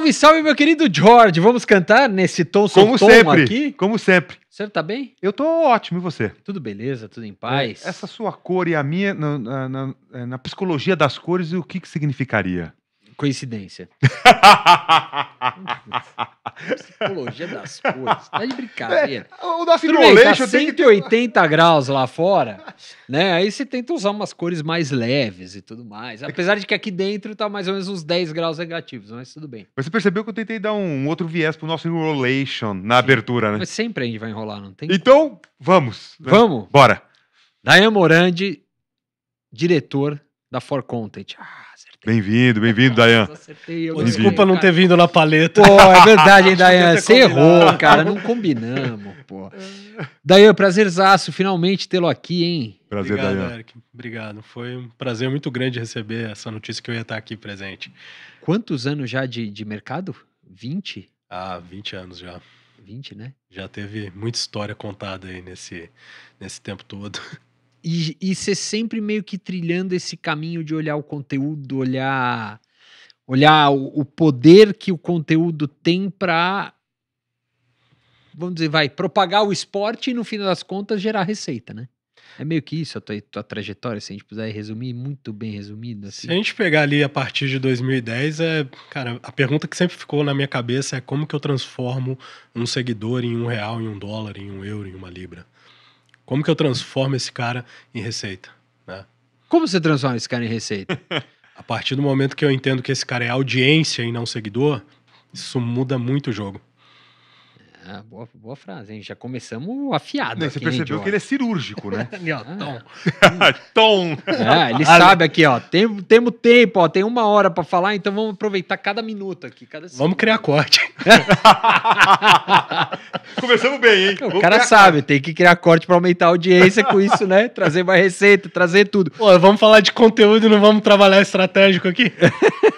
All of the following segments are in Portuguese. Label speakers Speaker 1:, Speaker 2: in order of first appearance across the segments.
Speaker 1: Salve, salve, meu querido George. Vamos cantar nesse tom
Speaker 2: Como
Speaker 1: tom
Speaker 2: sempre,
Speaker 1: aqui?
Speaker 2: como sempre.
Speaker 1: Você tá bem?
Speaker 2: Eu tô ótimo, e você?
Speaker 1: Tudo beleza, tudo em paz?
Speaker 2: Essa sua cor e a minha, na psicologia das cores, o que significaria?
Speaker 1: Coincidência. Psicologia das cores. Tá de brincadeira.
Speaker 2: O nosso
Speaker 1: Tudo bem, tá
Speaker 2: enrolation tem que ter...
Speaker 1: 180 graus lá fora, né? Aí você tenta usar umas cores mais leves e tudo mais. Apesar de que aqui dentro tá mais ou menos uns 10 graus negativos, mas tudo bem.
Speaker 2: Mas você percebeu que eu tentei dar um outro viés pro nosso enrolation na abertura, né?
Speaker 1: Mas sempre a gente vai enrolar, não tem?
Speaker 2: Então, vamos. Né?
Speaker 1: Vamos.
Speaker 2: Bora.
Speaker 1: Dayan Morandi, diretor da For Content. Acertei.
Speaker 2: Bem-vindo, Dayan.
Speaker 1: Acertei, eu
Speaker 3: Pô,
Speaker 1: ganhei,
Speaker 3: desculpa não
Speaker 1: cara.
Speaker 3: ter vindo na paleta.
Speaker 1: Pô, é verdade, hein, Dayan?
Speaker 3: ter
Speaker 1: Você errou,
Speaker 3: combinado.
Speaker 1: cara. Não combinamos, pô. Dayan, prazerzaço finalmente tê-lo aqui, hein?
Speaker 2: Prazer,
Speaker 3: Obrigado,
Speaker 2: Dayan.
Speaker 3: Eric. Obrigado. Foi um prazer muito grande receber essa notícia que eu ia estar aqui presente.
Speaker 1: Quantos anos já de mercado? 20?
Speaker 3: Há 20 anos já.
Speaker 1: 20, né?
Speaker 3: Já teve muita história contada aí nesse tempo todo.
Speaker 1: E você sempre meio que trilhando esse caminho de olhar o conteúdo, olhar o poder que o conteúdo tem pra, vamos dizer, propagar o esporte e no fim das contas gerar receita, né? É meio que isso a tua trajetória, se a gente puder resumir, muito bem resumido. Assim.
Speaker 3: Se a gente pegar ali a partir de 2010, cara, a pergunta que sempre ficou na minha cabeça é como que eu transformo um seguidor em R$1, em $1, em €1, em libra? Como que eu transformo esse cara em receita, né?
Speaker 1: Como você transforma esse cara em receita?
Speaker 3: A partir do momento que eu entendo que esse cara é audiência e não seguidor, isso muda muito o jogo.
Speaker 1: Ah, boa frase, hein? Já começamos afiado.
Speaker 2: Não, você percebeu que ele é cirúrgico, né? Tom.
Speaker 1: Ele sabe aqui, ó. Temos tempo, ó. Tem 1 hora pra falar, então vamos aproveitar cada minuto aqui.
Speaker 3: Vamos criar corte.
Speaker 2: Começamos bem, hein?
Speaker 1: O cara sabe, tem que criar corte pra aumentar a audiência com isso, né? Trazer mais receita, trazer tudo.
Speaker 3: Pô, vamos falar de conteúdo e não vamos trabalhar estratégico aqui?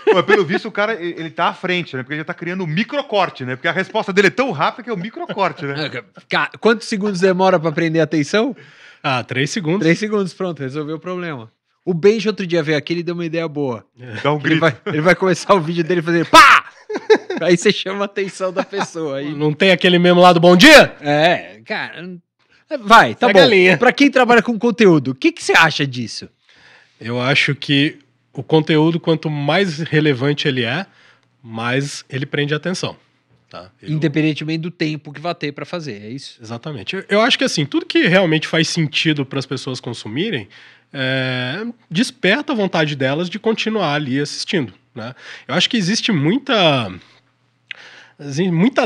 Speaker 2: Pô, pelo visto, o cara, ele tá à frente, né? Porque ele já tá criando um microcorte, né? Porque a resposta dele é tão rápida que é o microcorte, né?
Speaker 1: Cara, quantos segundos demora pra prender a atenção?
Speaker 3: 3 segundos.
Speaker 1: 3 segundos, pronto, resolveu o problema. O Benji outro dia veio aqui, ele deu uma ideia boa.
Speaker 2: Dá um grito.
Speaker 1: Ele vai começar o vídeo dele fazendo pá! Aí você chama a atenção da pessoa. Aí...
Speaker 3: Não tem aquele mesmo lado bom dia?
Speaker 1: Cara... Vai, tá
Speaker 3: Segue
Speaker 1: bom.
Speaker 3: a linha.
Speaker 1: Pra quem trabalha com conteúdo, o que você acha disso?
Speaker 3: Eu acho que o conteúdo, quanto mais relevante ele é, mais ele prende a atenção. Tá?
Speaker 1: Independentemente do tempo que vai ter pra fazer, é isso?
Speaker 3: Exatamente. Eu acho que assim, tudo que realmente faz sentido para as pessoas consumirem, desperta a vontade delas de continuar ali assistindo, né? Eu acho que existe muita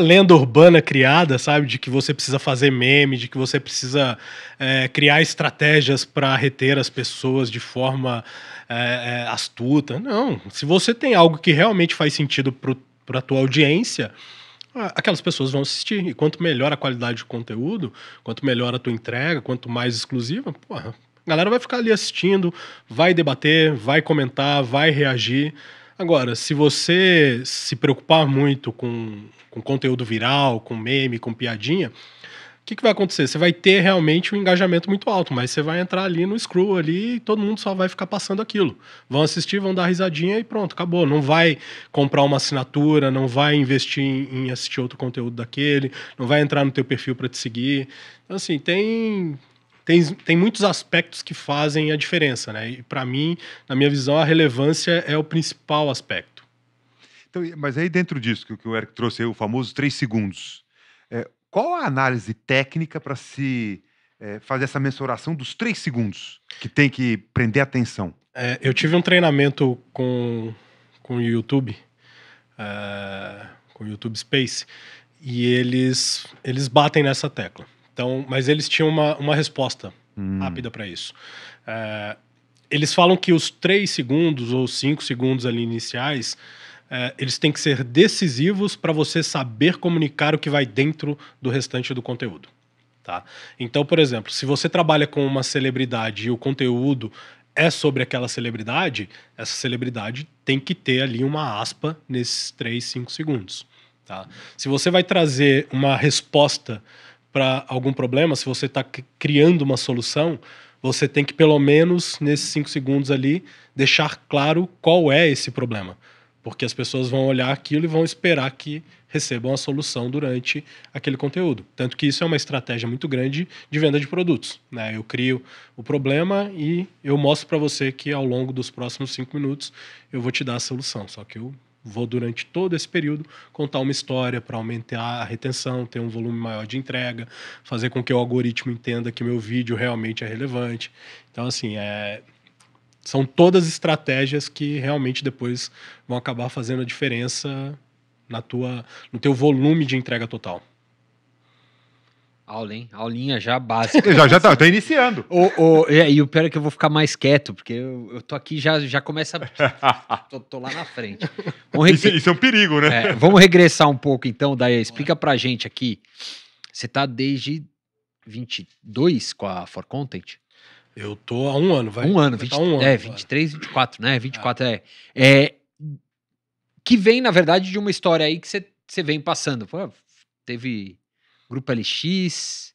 Speaker 3: lenda urbana criada, sabe? De que você precisa fazer meme, de que você precisa criar estratégias para reter as pessoas de forma astuta. Não. Se você tem algo que realmente faz sentido para a tua audiência, aquelas pessoas vão assistir. E quanto melhor a qualidade do conteúdo, quanto melhor a tua entrega, quanto mais exclusiva, porra, a galera vai ficar ali assistindo, vai debater, vai comentar, vai reagir. Agora, se você se preocupar muito com conteúdo viral, com meme, com piadinha, o que vai acontecer? Você vai ter realmente um engajamento muito alto, mas você vai entrar ali no scroll ali e todo mundo só vai ficar passando aquilo. Vão assistir, vão dar risadinha e pronto, acabou. Não vai comprar uma assinatura, não vai investir em assistir outro conteúdo daquele, não vai entrar no teu perfil para te seguir. Então, assim, tem muitos aspectos que fazem a diferença, né? E para mim, na minha visão, a relevância é o principal aspecto.
Speaker 2: Então, mas aí dentro disso que o Eric trouxe aí, o famoso 3 segundos, qual a análise técnica para se fazer essa mensuração dos 3 segundos que tem que prender a atenção?
Speaker 3: Eu tive um treinamento com o YouTube, com o YouTube Space, e eles batem nessa tecla. Então, mas eles tinham uma resposta rápida para isso. Eles falam que os 3 segundos ou 5 segundos ali iniciais, eles têm que ser decisivos para você saber comunicar o que vai dentro do restante do conteúdo. Tá? Então, por exemplo, se você trabalha com uma celebridade e o conteúdo é sobre aquela celebridade, essa celebridade tem que ter ali uma aspa nesses 3, 5 segundos. Tá? Se você vai trazer uma resposta para algum problema, se você está criando uma solução, você tem que, pelo menos, nesses 5 segundos ali, deixar claro qual é esse problema. Porque as pessoas vão olhar aquilo e vão esperar que recebam a solução durante aquele conteúdo. Tanto que isso é uma estratégia muito grande de venda de produtos, né? Eu crio o problema e eu mostro para você que ao longo dos próximos 5 minutos eu vou te dar a solução. Só que eu vou, durante todo esse período, contar uma história para aumentar a retenção, ter um volume maior de entrega, fazer com que o algoritmo entenda que meu vídeo realmente é relevante. Então, assim, são todas estratégias que realmente depois vão acabar fazendo a diferença no teu volume de entrega total.
Speaker 1: Aula, hein? Aulinha já básica.
Speaker 2: Já tá iniciando.
Speaker 1: E o pior é que eu vou ficar mais quieto, porque eu tô aqui, já começa. Tô lá na frente.
Speaker 2: Isso é um perigo, né?
Speaker 1: Vamos regressar um pouco, então, Daí. Explica pra gente aqui. Você tá desde 22 com a For Content?
Speaker 3: Eu tô há 1 ano, vai.
Speaker 1: Um ano, 23, 24, né? 24, que vem, na verdade, de uma história aí que você vem passando. Pô, teve Grupo LX.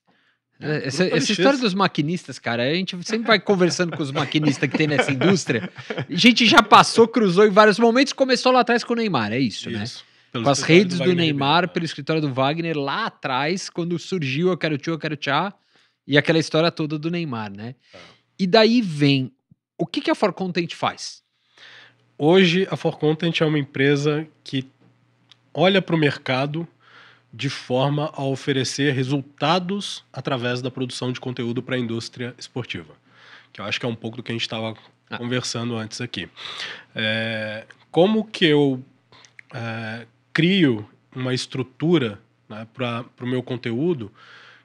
Speaker 1: Essa história dos maquinistas, cara, a gente sempre vai conversando com os maquinistas que tem nessa indústria. A gente já passou, cruzou em vários momentos, começou lá atrás com o Neymar, é isso, né? Com as redes do Neymar, pelo escritório do Wagner, lá atrás, quando surgiu Eu Quero Tchau, Eu Quero Tchau, e aquela história toda do Neymar, né? E daí vem, o que a For Content faz?
Speaker 3: Hoje, a For Content é uma empresa que olha para o mercado de forma a oferecer resultados através da produção de conteúdo para a indústria esportiva. Que eu acho que é um pouco do que a gente estava conversando antes aqui. Como que eu crio uma estrutura, né, para o meu conteúdo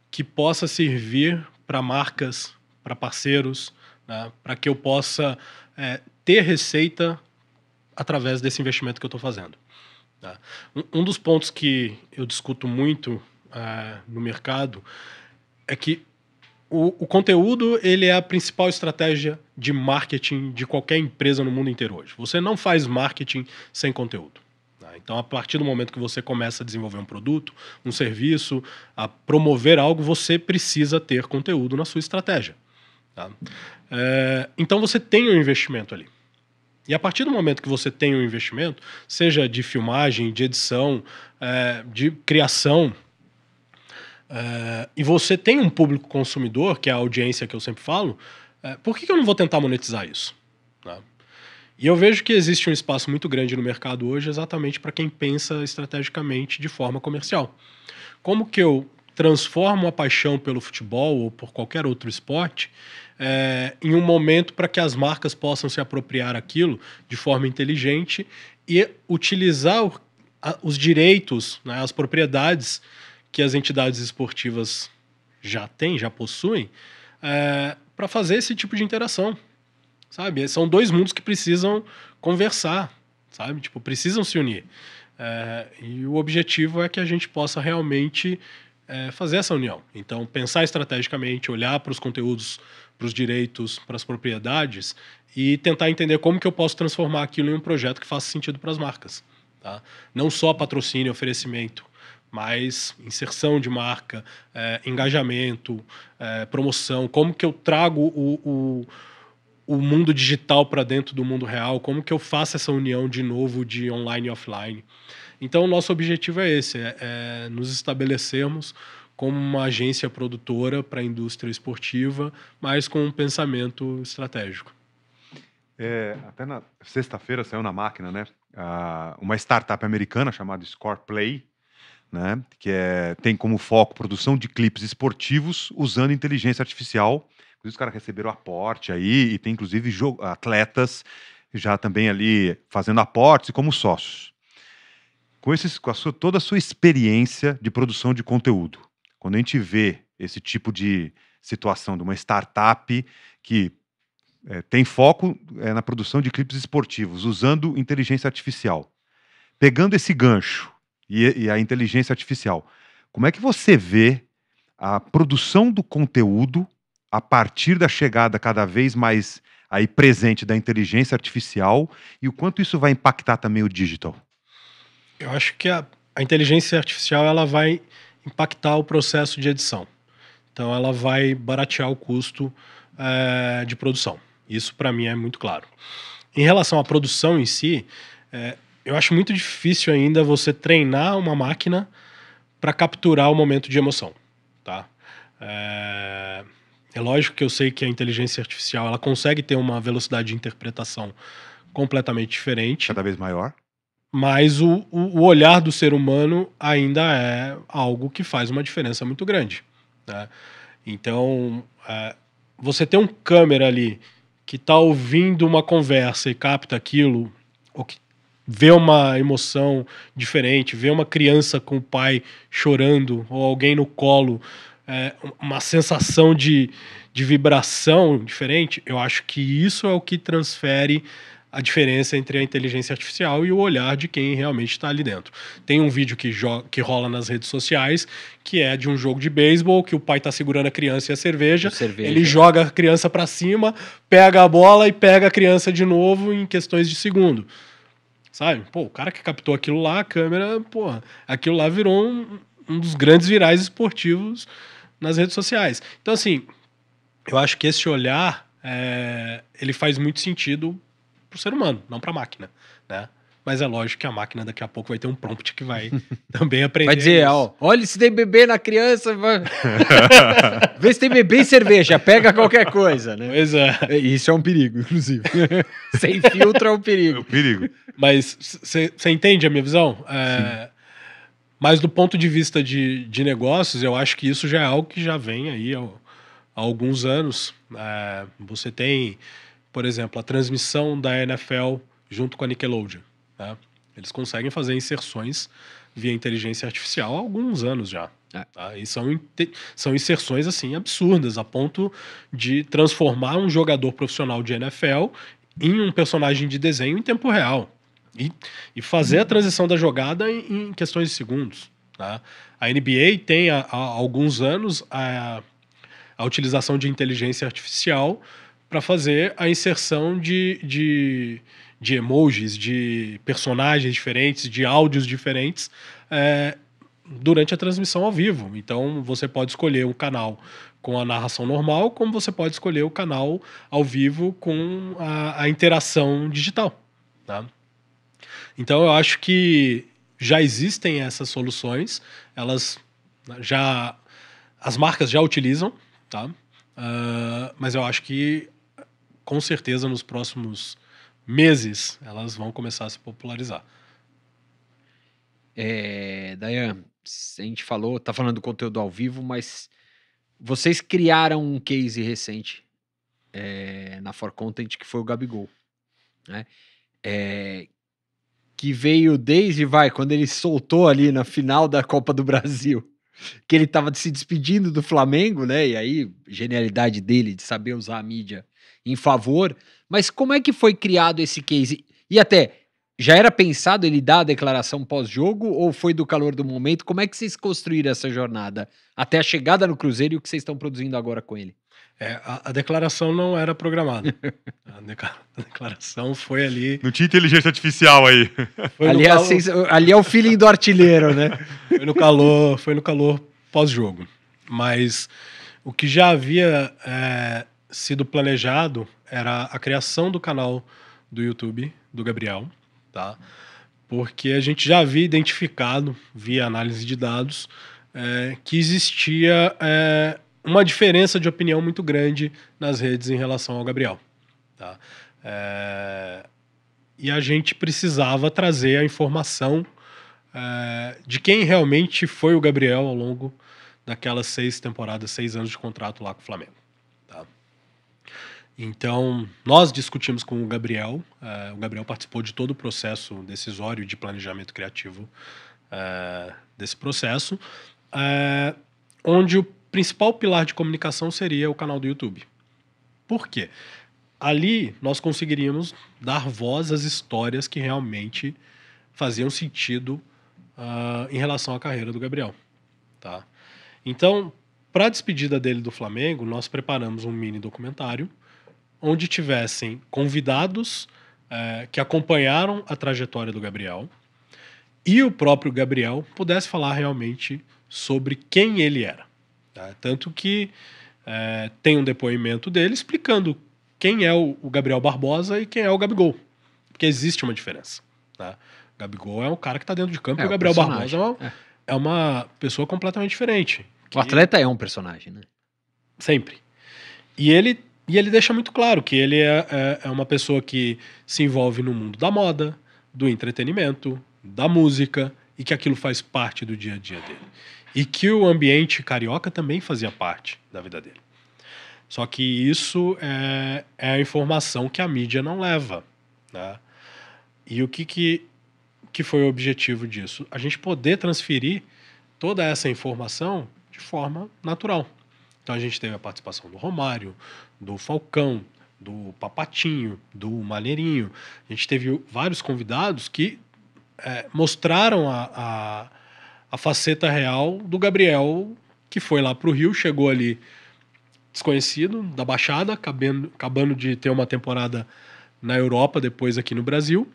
Speaker 3: que possa servir para marcas, para parceiros, né, para que eu possa ter receita através desse investimento que eu estou fazendo. Tá? Um dos pontos que eu discuto muito no mercado é que o conteúdo ele é a principal estratégia de marketing de qualquer empresa no mundo inteiro hoje. Você não faz marketing sem conteúdo. Tá? Então, a partir do momento que você começa a desenvolver um produto, um serviço, a promover algo, você precisa ter conteúdo na sua estratégia. Tá? Então, você tem um investimento ali. E a partir do momento que você tem um investimento, seja de filmagem, de edição, de criação, e você tem um público consumidor, que é a audiência que eu sempre falo, por que eu não vou tentar monetizar isso? Tá? E eu vejo que existe um espaço muito grande no mercado hoje exatamente para quem pensa estrategicamente de forma comercial. Como que eu transformo a paixão pelo futebol ou por qualquer outro esporte em um momento para que as marcas possam se apropriar aquilo de forma inteligente e utilizar os direitos, né, as propriedades que as entidades esportivas já têm, já possuem, para fazer esse tipo de interação, sabe? São dois mundos que precisam conversar, sabe? Tipo, precisam se unir. E o objetivo é que a gente possa realmente fazer essa união. Então, pensar estrategicamente, olhar para os conteúdos, para os direitos, para as propriedades e tentar entender como que eu posso transformar aquilo em um projeto que faça sentido para as marcas. Tá? Não só patrocínio e oferecimento, mas inserção de marca, engajamento, promoção, como que eu trago o mundo digital para dentro do mundo real, como que eu faço essa união de novo de online e offline. Então, o nosso objetivo é esse, nos estabelecermos como uma agência produtora para a indústria esportiva, mas com um pensamento estratégico.
Speaker 2: Até na sexta-feira saiu na máquina, né, uma startup americana chamada ScorePlay, né, que tem como foco produção de clipes esportivos usando inteligência artificial. Os caras receberam aporte aí e tem inclusive atletas já também ali fazendo aportes como sócios. Com toda a sua experiência de produção de conteúdo, quando a gente vê esse tipo de situação de uma startup que tem foco na produção de clipes esportivos, usando inteligência artificial, pegando esse gancho e a inteligência artificial, como é que você vê a produção do conteúdo a partir da chegada cada vez mais aí presente da inteligência artificial e o quanto isso vai impactar também o digital?
Speaker 3: Eu acho que a inteligência artificial ela vai impactar o processo de edição. Então, ela vai baratear o custo de produção. Isso, para mim, é muito claro. Em relação à produção em si, eu acho muito difícil ainda você treinar uma máquina para capturar o momento de emoção, tá? É lógico que eu sei que a inteligência artificial ela consegue ter uma velocidade de interpretação completamente diferente,
Speaker 2: Cada vez maior.
Speaker 3: mas o olhar do ser humano ainda é algo que faz uma diferença muito grande, né? Então, você ter um câmera ali que está ouvindo uma conversa e capta aquilo, ou que vê uma emoção diferente, vê uma criança com o pai chorando, ou alguém no colo, uma sensação de vibração diferente, eu acho que isso é o que transfere a diferença entre a inteligência artificial e o olhar de quem realmente está ali dentro. Tem um vídeo que rola nas redes sociais, que é de um jogo de beisebol, que o pai está segurando a criança e a cerveja, ele joga a criança para cima, pega a bola e pega a criança de novo em questões de segundo. Sabe? Pô, o cara que captou aquilo lá, a câmera, porra, aquilo lá virou um dos grandes virais esportivos nas redes sociais. Então, assim, eu acho que esse olhar, ele faz muito sentido pro ser humano, não pra máquina, né? Mas é lógico que a máquina daqui a pouco vai ter um prompt que vai também aprender.
Speaker 1: Vai dizer, ó, olha se tem bebê na criança, vai... vê se tem bebê e cerveja, pega qualquer coisa, né?
Speaker 3: Pois é.
Speaker 1: Isso é um perigo, inclusive. Sem filtro é um perigo.
Speaker 2: É um perigo.
Speaker 3: Mas você entende a minha visão? Mas do ponto de vista de negócios, eu acho que isso já é algo que já vem aí há alguns anos. Você tem, por exemplo, a transmissão da NFL junto com a Nickelodeon, né? Eles conseguem fazer inserções via inteligência artificial há alguns anos já. Tá? E são inserções assim absurdas, a ponto de transformar um jogador profissional de NFL em um personagem de desenho em tempo real. E fazer a transição da jogada em questões de segundos. Tá? A NBA tem há alguns anos a utilização de inteligência artificial para fazer a inserção de emojis, de personagens diferentes, de áudios diferentes durante a transmissão ao vivo. Então você pode escolher um canal com a narração normal, como você pode escolher o canal ao vivo com a interação digital. Tá? Então eu acho que já existem essas soluções, as marcas já utilizam, tá? Mas eu acho que com certeza nos próximos meses elas vão começar a se popularizar.
Speaker 1: Dayan, a gente tá falando do conteúdo ao vivo, mas vocês criaram um case recente na For Content, que foi o Gabigol, né? Que veio desde, quando ele soltou ali na final da Copa do Brasil, que ele tava se despedindo do Flamengo, né? E aí, genialidade dele de saber usar a mídia em favor. Mas como é que foi criado esse case? E até, já era pensado ele dar a declaração pós-jogo ou foi do calor do momento? Como é que vocês construíram essa jornada até a chegada no Cruzeiro e o que vocês estão produzindo agora com ele?
Speaker 3: A declaração não era programada. A declaração foi ali...
Speaker 2: Não tinha inteligência artificial aí.
Speaker 1: Ali é o feeling do artilheiro, né?
Speaker 3: Foi no calor pós-jogo. Mas o que já havia sido planejado era a criação do canal do YouTube do Gabriel, tá? Porque a gente já havia identificado, via análise de dados, que existia uma diferença de opinião muito grande nas redes em relação ao Gabriel. Tá? E a gente precisava trazer a informação de quem realmente foi o Gabriel ao longo daquelas 6 temporadas, 6 anos de contrato lá com o Flamengo. Tá? Então, nós discutimos com o Gabriel participou de todo o processo decisório de planejamento criativo desse processo, onde o principal pilar de comunicação seria o canal do YouTube. Por quê? Ali nós conseguiríamos dar voz às histórias que realmente faziam sentido em relação à carreira do Gabriel. Tá? Então, para a despedida dele do Flamengo, nós preparamos um mini documentário onde tivessem convidados que acompanharam a trajetória do Gabriel e o próprio Gabriel pudesse falar realmente sobre quem ele era. Tá? Tanto que tem um depoimento dele explicando quem é o Gabriel Barbosa e quem é o Gabigol. Porque existe uma diferença. Tá? Gabigol é um cara que tá dentro de campo,
Speaker 1: É,
Speaker 3: e o
Speaker 1: o
Speaker 3: Gabriel
Speaker 1: personagem.
Speaker 3: Barbosa é uma pessoa completamente diferente.
Speaker 1: O atleta é um personagem, né?
Speaker 3: Sempre. E ele deixa muito claro que ele é uma pessoa que se envolve no mundo da moda, do entretenimento, da música, e que aquilo faz parte do dia a dia dele. E que o ambiente carioca também fazia parte da vida dele. Só que isso é a informação que a mídia não leva, né? E o que foi o objetivo disso? A gente poder transferir toda essa informação de forma natural. Então a gente teve a participação do Romário, do Falcão, do Papatinho, do Maneirinho. A gente teve vários convidados que mostraram a faceta real do Gabriel, que foi lá para o Rio, chegou ali desconhecido, da Baixada, acabando de ter uma temporada na Europa, depois aqui no Brasil,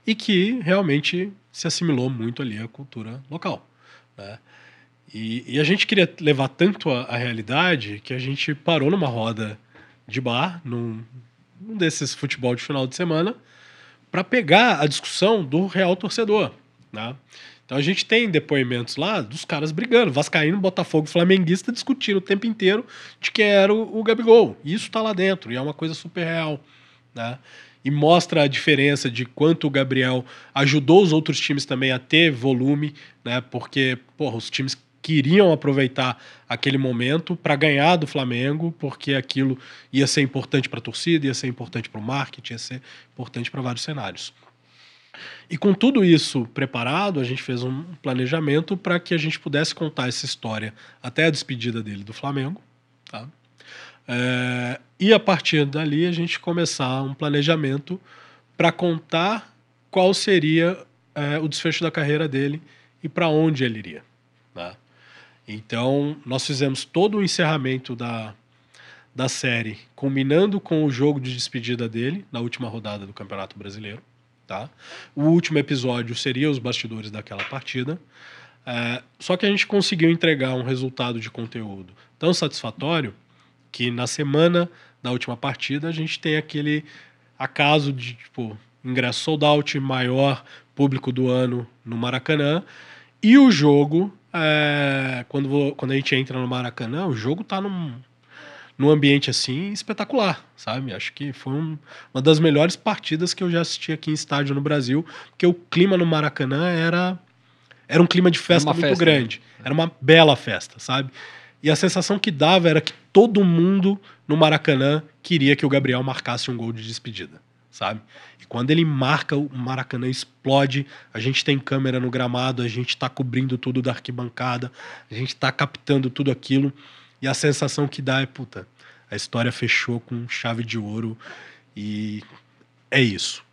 Speaker 3: e que realmente se assimilou muito ali à cultura local, né? E a gente queria levar tanto a realidade que a gente parou numa roda de bar, num desses futebol de final de semana, para pegar a discussão do real torcedor, né? Então a gente tem depoimentos lá dos caras brigando, vascaíno, Botafogo, flamenguista, discutindo o tempo inteiro de quem era o Gabigol. E isso tá lá dentro, e é uma coisa super real, né? E mostra a diferença de quanto o Gabriel ajudou os outros times também a ter volume, né? Porque, porra, os times queriam aproveitar aquele momento para ganhar do Flamengo, porque aquilo ia ser importante para a torcida, ia ser importante para o marketing, ia ser importante para vários cenários. E com tudo isso preparado, a gente fez um planejamento para que a gente pudesse contar essa história até a despedida dele do Flamengo, tá? E a partir dali a gente começar um planejamento para contar qual seria o desfecho da carreira dele e para onde ele iria, tá? Então nós fizemos todo o encerramento da série, combinando com o jogo de despedida dele na última rodada do Campeonato Brasileiro, tá? O último episódio seria os bastidores daquela partida. Só que a gente conseguiu entregar um resultado de conteúdo tão satisfatório que na semana da última partida a gente tem aquele acaso de ingresso sold out, maior público do ano no Maracanã, e o jogo, quando a gente entra no Maracanã, o jogo tá num ambiente assim espetacular, sabe? Acho que foi uma das melhores partidas que eu já assisti aqui em estádio no Brasil, porque o clima no Maracanã era um clima de festa muito grande, né? Era uma bela festa, sabe? E a sensação que dava era que todo mundo no Maracanã queria que o Gabriel marcasse um gol de despedida, sabe? E quando ele marca, o Maracanã explode, a gente tem câmera no gramado, a gente tá cobrindo tudo da arquibancada, a gente tá captando tudo aquilo, e a sensação que dá é, puta, a história fechou com chave de ouro e é isso.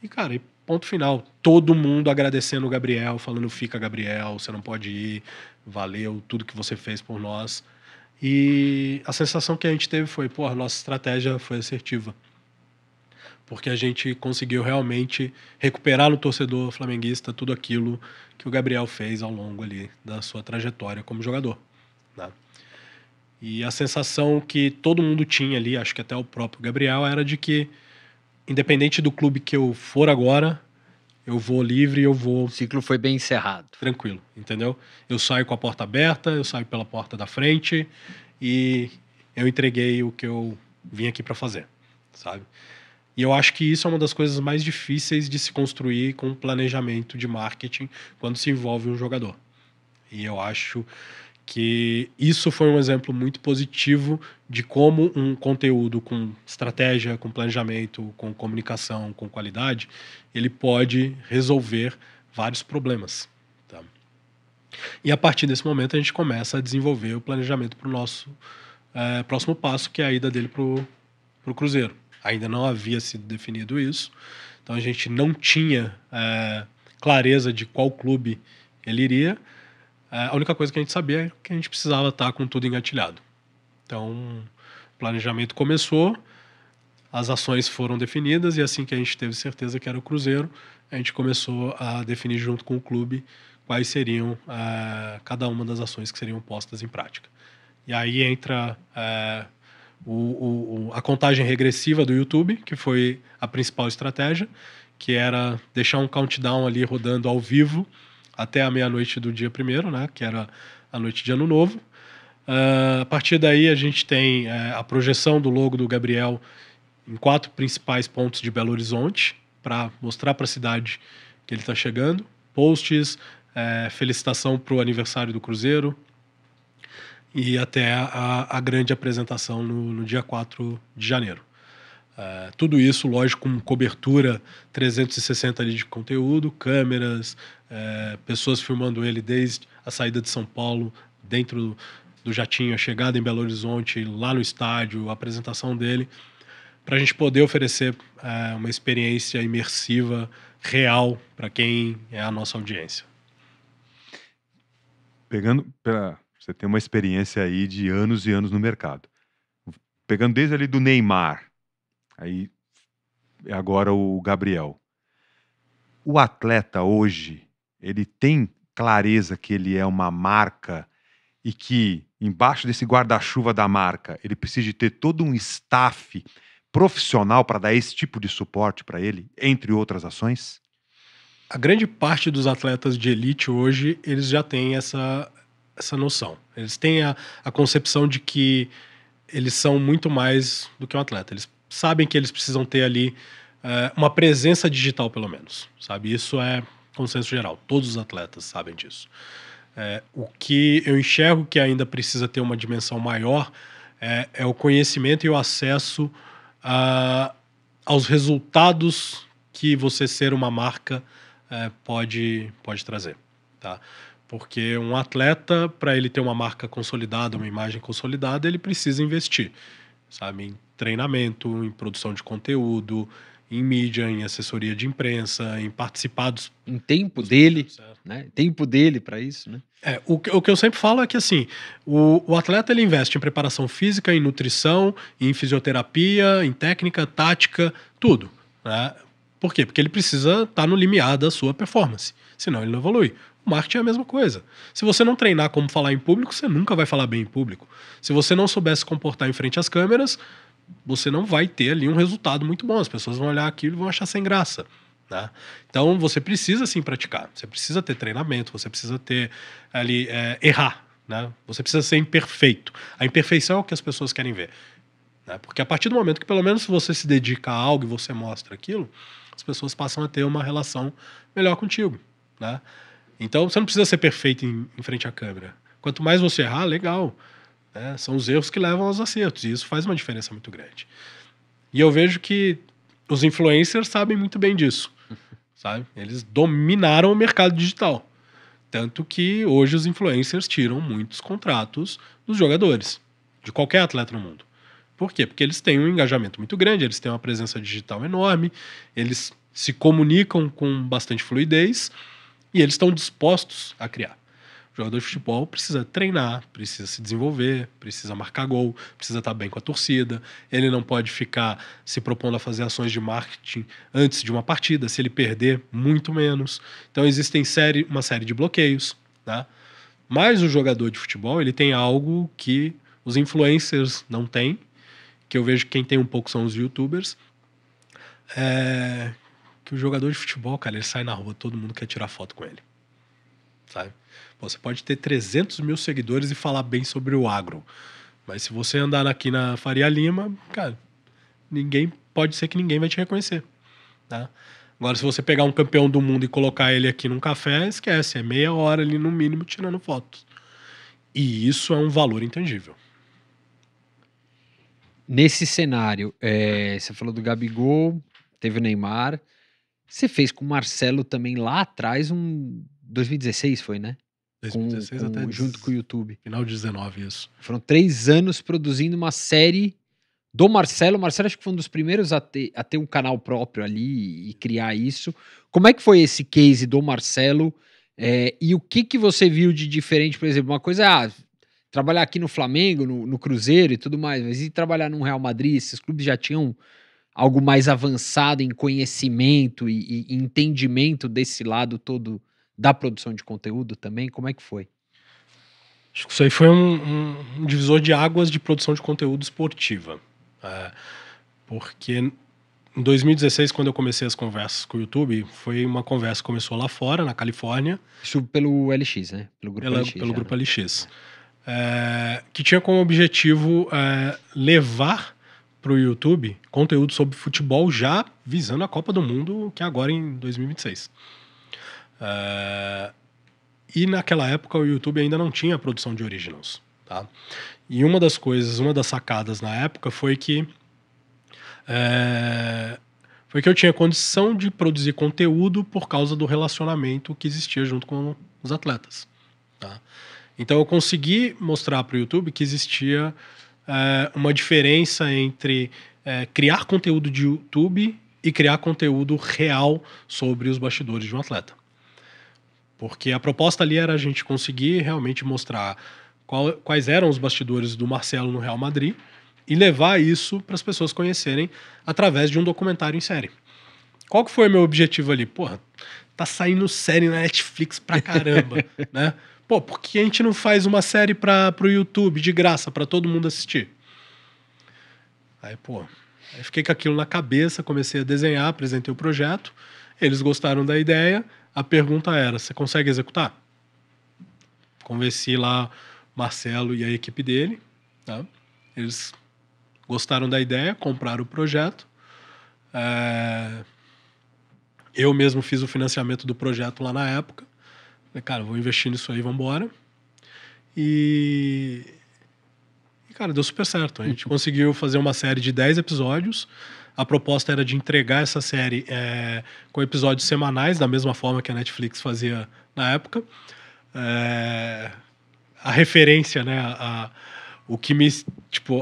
Speaker 3: E, cara, e ponto final. Todo mundo agradecendo o Gabriel, falando fica, Gabriel, você não pode ir, valeu tudo que você fez por nós. E a sensação que a gente teve foi, pô, a nossa estratégia foi assertiva. Porque a gente conseguiu realmente recuperar no torcedor flamenguista tudo aquilo que o Gabriel fez ao longo ali da sua trajetória como jogador, né? E a sensação que todo mundo tinha ali, acho que até o próprio Gabriel, era de que, independente do clube que eu for agora, eu vou livre, eu vou...
Speaker 1: O ciclo foi bem encerrado.
Speaker 3: Tranquilo, entendeu? Eu saio com a porta aberta, eu saio pela porta da frente e eu entreguei o que eu vim aqui para fazer, sabe? E eu acho que isso é uma das coisas mais difíceis de se construir com planejamento de marketing quando se envolve um jogador. E eu acho que isso foi um exemplo muito positivo de como um conteúdo com estratégia, com planejamento, com comunicação, com qualidade, ele pode resolver vários problemas, tá? E a partir desse momento a gente começa a desenvolver o planejamento para o nosso próximo passo, que é a ida dele para o Cruzeiro. Ainda não havia sido definido isso, então a gente não tinha clareza de qual clube ele iria. A única coisa que a gente sabia é que a gente precisava estar com tudo engatilhado. Então, o planejamento começou, as ações foram definidas e assim que a gente teve certeza que era o Cruzeiro, a gente começou a definir junto com o clube quais seriam cada uma das ações que seriam postas em prática. E aí entra a contagem regressiva do YouTube, que foi a principal estratégia, que era deixar um countdown ali rodando ao vivo até a meia-noite do dia 1º, né, que era a noite de Ano Novo. A partir daí a gente tem a projeção do logo do Gabriel em 4 principais pontos de Belo Horizonte para mostrar para a cidade que ele está chegando. Posts, felicitação para o aniversário do Cruzeiro e até a grande apresentação no dia 4 de janeiro. Tudo isso, lógico, com cobertura 360 ali de conteúdo, câmeras, pessoas filmando ele desde a saída de São Paulo, dentro do jatinho, a chegada em Belo Horizonte, lá no estádio, a apresentação dele, para a gente poder oferecer uma experiência imersiva, real, para quem é a nossa audiência.
Speaker 2: Você tem uma experiência aí de anos e anos no mercado. Pegando desde ali do Neymar, aí agora o Gabriel. O atleta hoje, ele tem clareza que ele é uma marca e que embaixo desse guarda-chuva da marca, ele precisa de ter todo um staff profissional para dar esse tipo de suporte para ele, entre outras ações?
Speaker 3: A grande parte dos atletas de elite hoje, eles já têm essa noção. Eles têm a concepção de que eles são muito mais do que um atleta. Eles sabem que eles precisam ter ali uma presença digital, pelo menos. Sabe? Isso é consenso geral. Todos os atletas sabem disso. O que eu enxergo que ainda precisa ter uma dimensão maior é o conhecimento e o acesso aos resultados que você ser uma marca pode trazer, tá? Porque um atleta, para ele ter uma marca consolidada, uma imagem consolidada, ele precisa investir, sabe? Em treinamento, em produção de conteúdo, em mídia, em assessoria de imprensa, em participar dos...
Speaker 1: Em tempo dele, né? Tempo dele para isso, né?
Speaker 3: O que eu sempre falo é que, assim, o atleta ele investe em preparação física, em nutrição, em fisioterapia, em técnica, tática, tudo, né? Por quê? Porque ele precisa estar no limiar da sua performance, senão ele não evolui. O marketing é a mesma coisa. Se você não treinar como falar em público, você nunca vai falar bem em público. Se você não souber se comportar em frente às câmeras, você não vai ter ali um resultado muito bom. As pessoas vão olhar aquilo e vão achar sem graça, né? Então você precisa sim praticar, você precisa ter treinamento, você precisa ter ali errar, né? Você precisa ser imperfeito. A imperfeição é o que as pessoas querem ver, né? Porque a partir do momento que pelo menos você se dedica a algo e você mostra aquilo, as pessoas passam a ter uma relação melhor contigo, né? Então você não precisa ser perfeito em frente à câmera. Quanto mais você errar, legal, né? São os erros que levam aos acertos, e isso faz uma diferença muito grande. E eu vejo que os influencers sabem muito bem disso, sabe? Eles dominaram o mercado digital. Tanto que hoje os influencers tiram muitos contratos dos jogadores, de qualquer atleta no mundo. Por quê? Porque eles têm um engajamento muito grande, eles têm uma presença digital enorme, eles se comunicam com bastante fluidez e eles estão dispostos a criar. O jogador de futebol precisa treinar, precisa se desenvolver, precisa marcar gol, precisa estar bem com a torcida. Ele não pode ficar se propondo a fazer ações de marketing antes de uma partida, se ele perder, muito menos. Então existem uma série de bloqueios, tá? Mas o jogador de futebol, ele tem algo que os influencers não têm, que eu vejo que quem tem um pouco são os youtubers, que o jogador de futebol, cara, ele sai na rua, todo mundo quer tirar foto com ele, sabe? Você pode ter 300 mil seguidores e falar bem sobre o agro, mas se você andar aqui na Faria Lima, cara, pode ser que ninguém vai te reconhecer, tá? Agora, se você pegar um campeão do mundo e colocar ele aqui num café, esquece, é meia hora ali no mínimo tirando fotos. E isso é um valor intangível.
Speaker 1: Nesse cenário, você falou do Gabigol, teve o Neymar, você fez com o Marcelo também lá atrás, 2016 foi, né?
Speaker 3: 2016 até
Speaker 1: junto com o YouTube.
Speaker 3: Final de 19, isso.
Speaker 1: Foram 3 anos produzindo uma série do Marcelo. O Marcelo acho que foi um dos primeiros a ter um canal próprio ali e criar isso. Como é que foi esse case do Marcelo? E o que você viu de diferente, por exemplo? Uma coisa é trabalhar aqui no Flamengo, no Cruzeiro e tudo mais, mas e trabalhar no Real Madrid? Esses clubes já tinham algo mais avançado em conhecimento e entendimento desse lado todo da produção de conteúdo também? Como é que foi?
Speaker 3: Acho que isso aí foi um divisor de águas de produção de conteúdo esportiva. Porque Em 2016, quando eu comecei as conversas com o YouTube, foi uma conversa que começou lá fora, na Califórnia.
Speaker 1: Isso pelo LX, né? Pelo grupo LX.
Speaker 3: Pelo grupo LX. Que tinha como objetivo levar para o YouTube conteúdo sobre futebol já visando a Copa do Mundo, que é agora em 2026. E naquela época o YouTube ainda não tinha produção de originals. Tá? E uma das sacadas na época foi que eu tinha condição de produzir conteúdo por causa do relacionamento que existia junto com os atletas. Tá? Então eu consegui mostrar para o YouTube que existia uma diferença entre criar conteúdo de YouTube e criar conteúdo real sobre os bastidores de um atleta. Porque a proposta ali era a gente conseguir realmente mostrar quais eram os bastidores do Marcelo no Real Madrid e levar isso para as pessoas conhecerem através de um documentário em série. Qual que foi o meu objetivo ali? Porra, tá saindo série na Netflix pra caramba, né? Pô, por que a gente não faz uma série pro YouTube de graça, para todo mundo assistir? Aí fiquei com aquilo na cabeça, comecei a desenhar, apresentei o projeto, eles gostaram da ideia, a pergunta era, você consegue executar? Convenci lá Marcelo e a equipe dele, tá? Eles gostaram da ideia, compraram o projeto. Eu mesmo fiz o financiamento do projeto lá na época. Falei, cara, vou investir nisso aí, vamos embora. E, cara, deu super certo. A gente conseguiu fazer uma série de 10 episódios. A proposta era de entregar essa série com episódios semanais, da mesma forma que a Netflix fazia na época. A referência, né? O que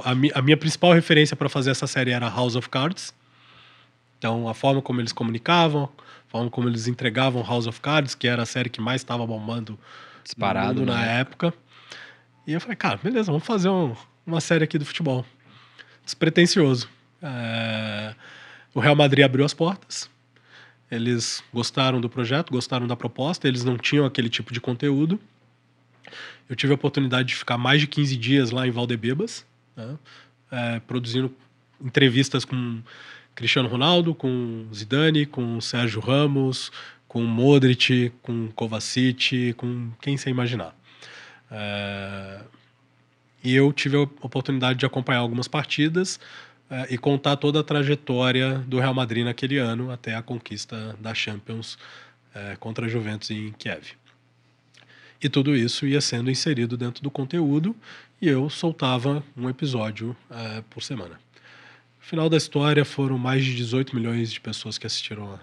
Speaker 3: a minha principal referência para fazer essa série era House of Cards. Então, a forma como eles comunicavam, a forma como eles entregavam House of Cards, que era a série que mais estava bombando
Speaker 1: disparado
Speaker 3: na época. E eu falei, cara, beleza, vamos fazer uma série aqui do futebol. Despretensioso. O Real Madrid abriu as portas. Eles gostaram do projeto, gostaram da proposta. Eles não tinham aquele tipo de conteúdo. Eu tive a oportunidade de ficar mais de 15 dias lá em Valdebebas, né? Produzindo entrevistas com Cristiano Ronaldo, com Zidane, com Sérgio Ramos, com Modric, com Kovacic, com quem você imaginar. E eu tive a oportunidade de acompanhar algumas partidas e contar toda a trajetória do Real Madrid naquele ano até a conquista da Champions contra a Juventus em Kiev. E tudo isso ia sendo inserido dentro do conteúdo e eu soltava um episódio por semana. No final da história foram mais de 18 milhões de pessoas que assistiram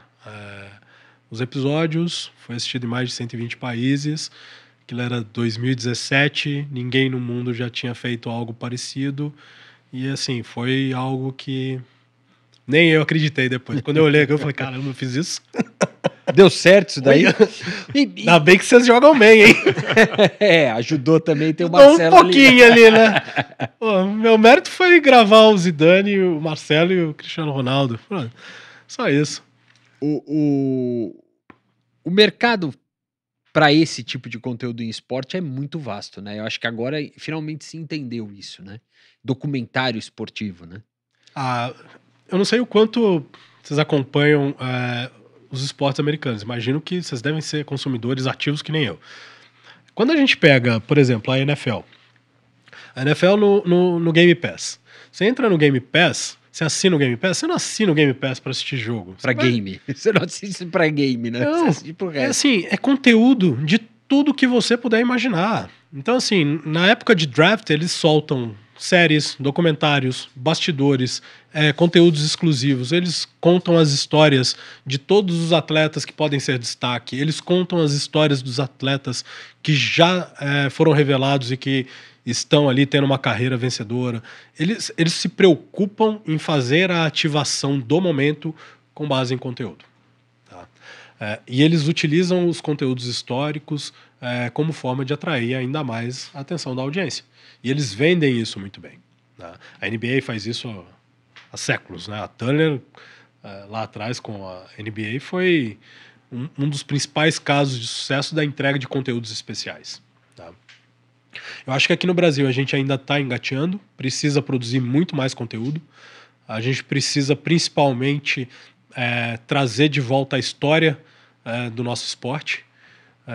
Speaker 3: os episódios. Foi assistido em mais de 120 países. Aquilo era 2017, ninguém no mundo já tinha feito algo parecido. E assim, foi algo que nem eu acreditei depois. Quando eu olhei aqui, eu falei, cara, eu não fiz isso.
Speaker 1: Deu certo isso daí?
Speaker 3: Ainda bem que vocês jogam bem, hein?
Speaker 1: Ajudou também, tem o Marcelo
Speaker 3: um pouquinho ali, né? Pô, meu mérito foi gravar o Zidane, o Marcelo e o Cristiano Ronaldo. Pronto, só isso.
Speaker 1: O mercado para esse tipo de conteúdo em esporte é muito vasto, né? Eu acho que agora finalmente se entendeu isso, né? Documentário esportivo, né?
Speaker 3: Eu não sei o quanto vocês acompanham os esportes americanos. Imagino que vocês devem ser consumidores ativos que nem eu. Quando a gente pega, por exemplo, a NFL no Game Pass. Você entra no Game Pass, você assina o Game Pass, você não assina o Game Pass para assistir jogo.
Speaker 1: Game. Você não assiste pra game, né?
Speaker 3: Não,
Speaker 1: você assiste pro resto.
Speaker 3: Assim, é conteúdo de tudo que você puder imaginar. Então, assim, na época de draft, eles soltam séries, documentários, bastidores, conteúdos exclusivos. Eles contam as histórias de todos os atletas que podem ser destaque. Eles contam as histórias dos atletas que já foram revelados e que estão ali tendo uma carreira vencedora. Eles se preocupam em fazer a ativação do momento com base em conteúdo. Tá? E eles utilizam os conteúdos históricos como forma de atrair ainda mais a atenção da audiência. E eles vendem isso muito bem. Tá? A NBA faz isso há séculos. Né? A Turner, lá atrás com a NBA, foi um dos principais casos de sucesso da entrega de conteúdos especiais. Tá? Eu acho que aqui no Brasil a gente ainda está engateando, precisa produzir muito mais conteúdo. A gente precisa principalmente trazer de volta a história do nosso esporte.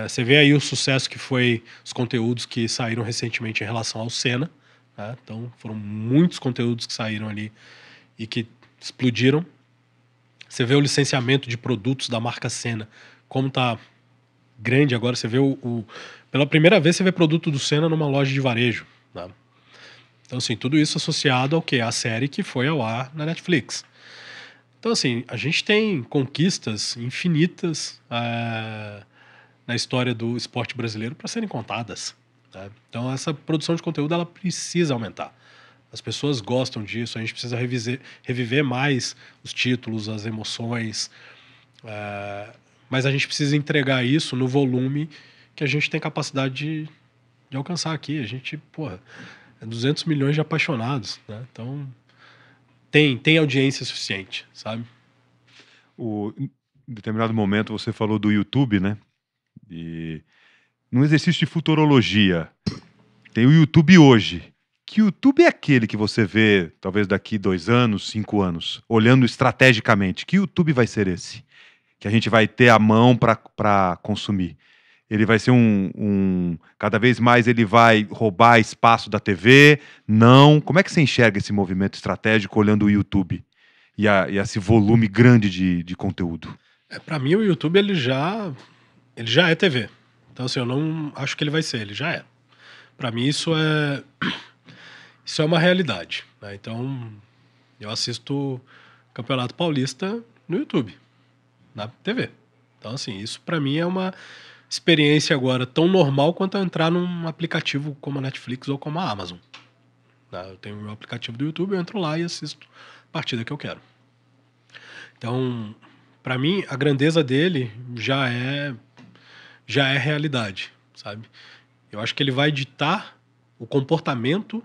Speaker 3: Você vê aí o sucesso que foi os conteúdos que saíram recentemente em relação ao Senna, né? Então foram muitos conteúdos que saíram ali e que explodiram. Você vê o licenciamento de produtos da marca Senna, como tá grande agora. Você vê pela primeira vez você vê produto do Senna numa loja de varejo, né? Então, assim, tudo isso associado ao quê? A série que foi ao ar na Netflix. Então, assim, a gente tem conquistas infinitas na história do esporte brasileiro para serem contadas, né? Então, essa produção de conteúdo ela precisa aumentar. As pessoas gostam disso, a gente precisa reviver mais os títulos, as emoções, mas a gente precisa entregar isso no volume que a gente tem capacidade de alcançar aqui. A gente, porra, 200 milhões de apaixonados, né? Então, tem audiência suficiente, sabe?
Speaker 2: Em determinado momento você falou do YouTube, né? E num exercício de futurologia, tem o YouTube hoje. Que YouTube é aquele que você vê, talvez daqui 2 anos, 5 anos, olhando estrategicamente? Que YouTube vai ser esse? Que a gente vai ter à mão para consumir? Ele vai ser cada vez mais ele vai roubar espaço da TV? Não. Como é que você enxerga esse movimento estratégico olhando o YouTube e esse volume grande de conteúdo?
Speaker 3: Para mim, o YouTube ele já é TV. Então, assim, eu não acho que ele vai ser, ele já é. Para mim, isso é uma realidade, né? Então, eu assisto Campeonato Paulista no YouTube, na TV. Então, assim, isso para mim é uma experiência agora tão normal quanto entrar num aplicativo como a Netflix ou como a Amazon. Eu tenho o meu aplicativo do YouTube, eu entro lá e assisto a partida que eu quero. Então, para mim, a grandeza dele já é realidade, sabe? Eu acho que ele vai ditar o comportamento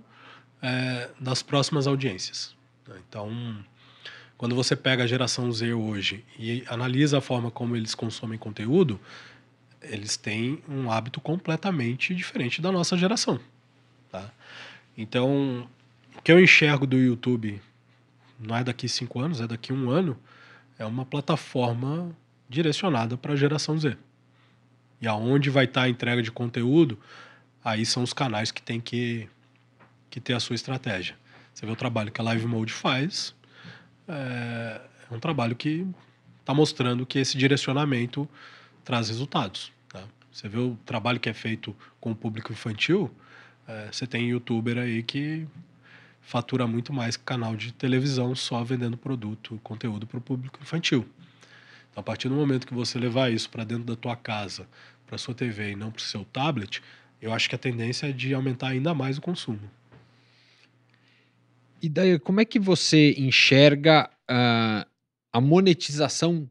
Speaker 3: das próximas audiências. Então, quando você pega a geração Z hoje e analisa a forma como eles consomem conteúdo, eles têm um hábito completamente diferente da nossa geração, tá? Então, o que eu enxergo do YouTube não é daqui 5 anos, é daqui 1 ano, é uma plataforma direcionada para a geração Z. E aonde vai estar a entrega de conteúdo, aí são os canais que tem que ter a sua estratégia. Você vê o trabalho que a Live Mode faz, é um trabalho que está mostrando que esse direcionamento traz resultados, tá? Você vê o trabalho que é feito com o público infantil, você tem youtuber aí que fatura muito mais que canal de televisão só vendendo conteúdo para o público infantil. Então, a partir do momento que você levar isso para dentro da tua casa, para sua TV e não para o seu tablet, eu acho que a tendência é de aumentar ainda mais o consumo.
Speaker 1: E daí, como é que você enxerga a monetização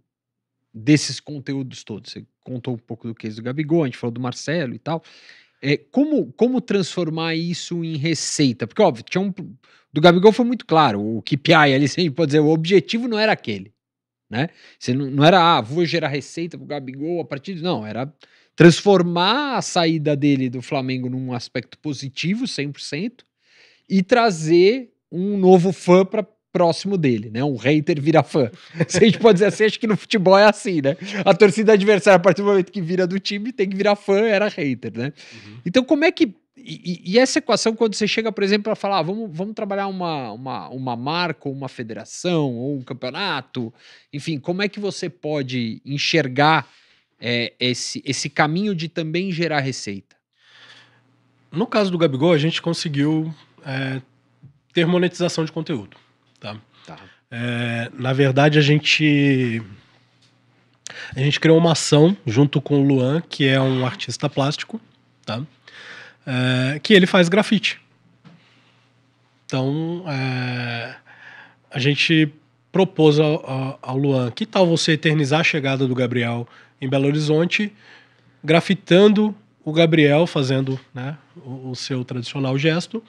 Speaker 1: desses conteúdos todos? Você contou um pouco do case do Gabigol, a gente falou do Marcelo e tal. Como transformar isso em receita? Porque, óbvio, do Gabigol foi muito claro, o KPI ali, se a gente pode dizer, o objetivo não era aquele, né? Você não era, vou gerar receita pro Gabigol a partir não, era transformar a saída dele do Flamengo num aspecto positivo, 100%, e trazer um novo fã para próximo dele, né? Um hater vira fã. Se a gente pode dizer assim, acho que no futebol é assim, né? A torcida adversária, a partir do momento que vira do time, tem que virar fã, era hater, né? Uhum. Então, como é que... E essa equação, quando você chega, por exemplo, para falar, vamos trabalhar uma marca, ou uma federação, ou um campeonato, enfim, como é que você pode enxergar esse caminho de também gerar receita?
Speaker 3: No caso do Gabigol, a gente conseguiu ter monetização de conteúdo. Tá. Na verdade, a gente criou uma ação junto com o Luan, que é um artista plástico, tá? Que ele faz grafite. Então, a gente propôs ao Luan, que tal você eternizar a chegada do Gabriel em Belo Horizonte, grafitando o Gabriel, fazendo, né, o seu tradicional gesto,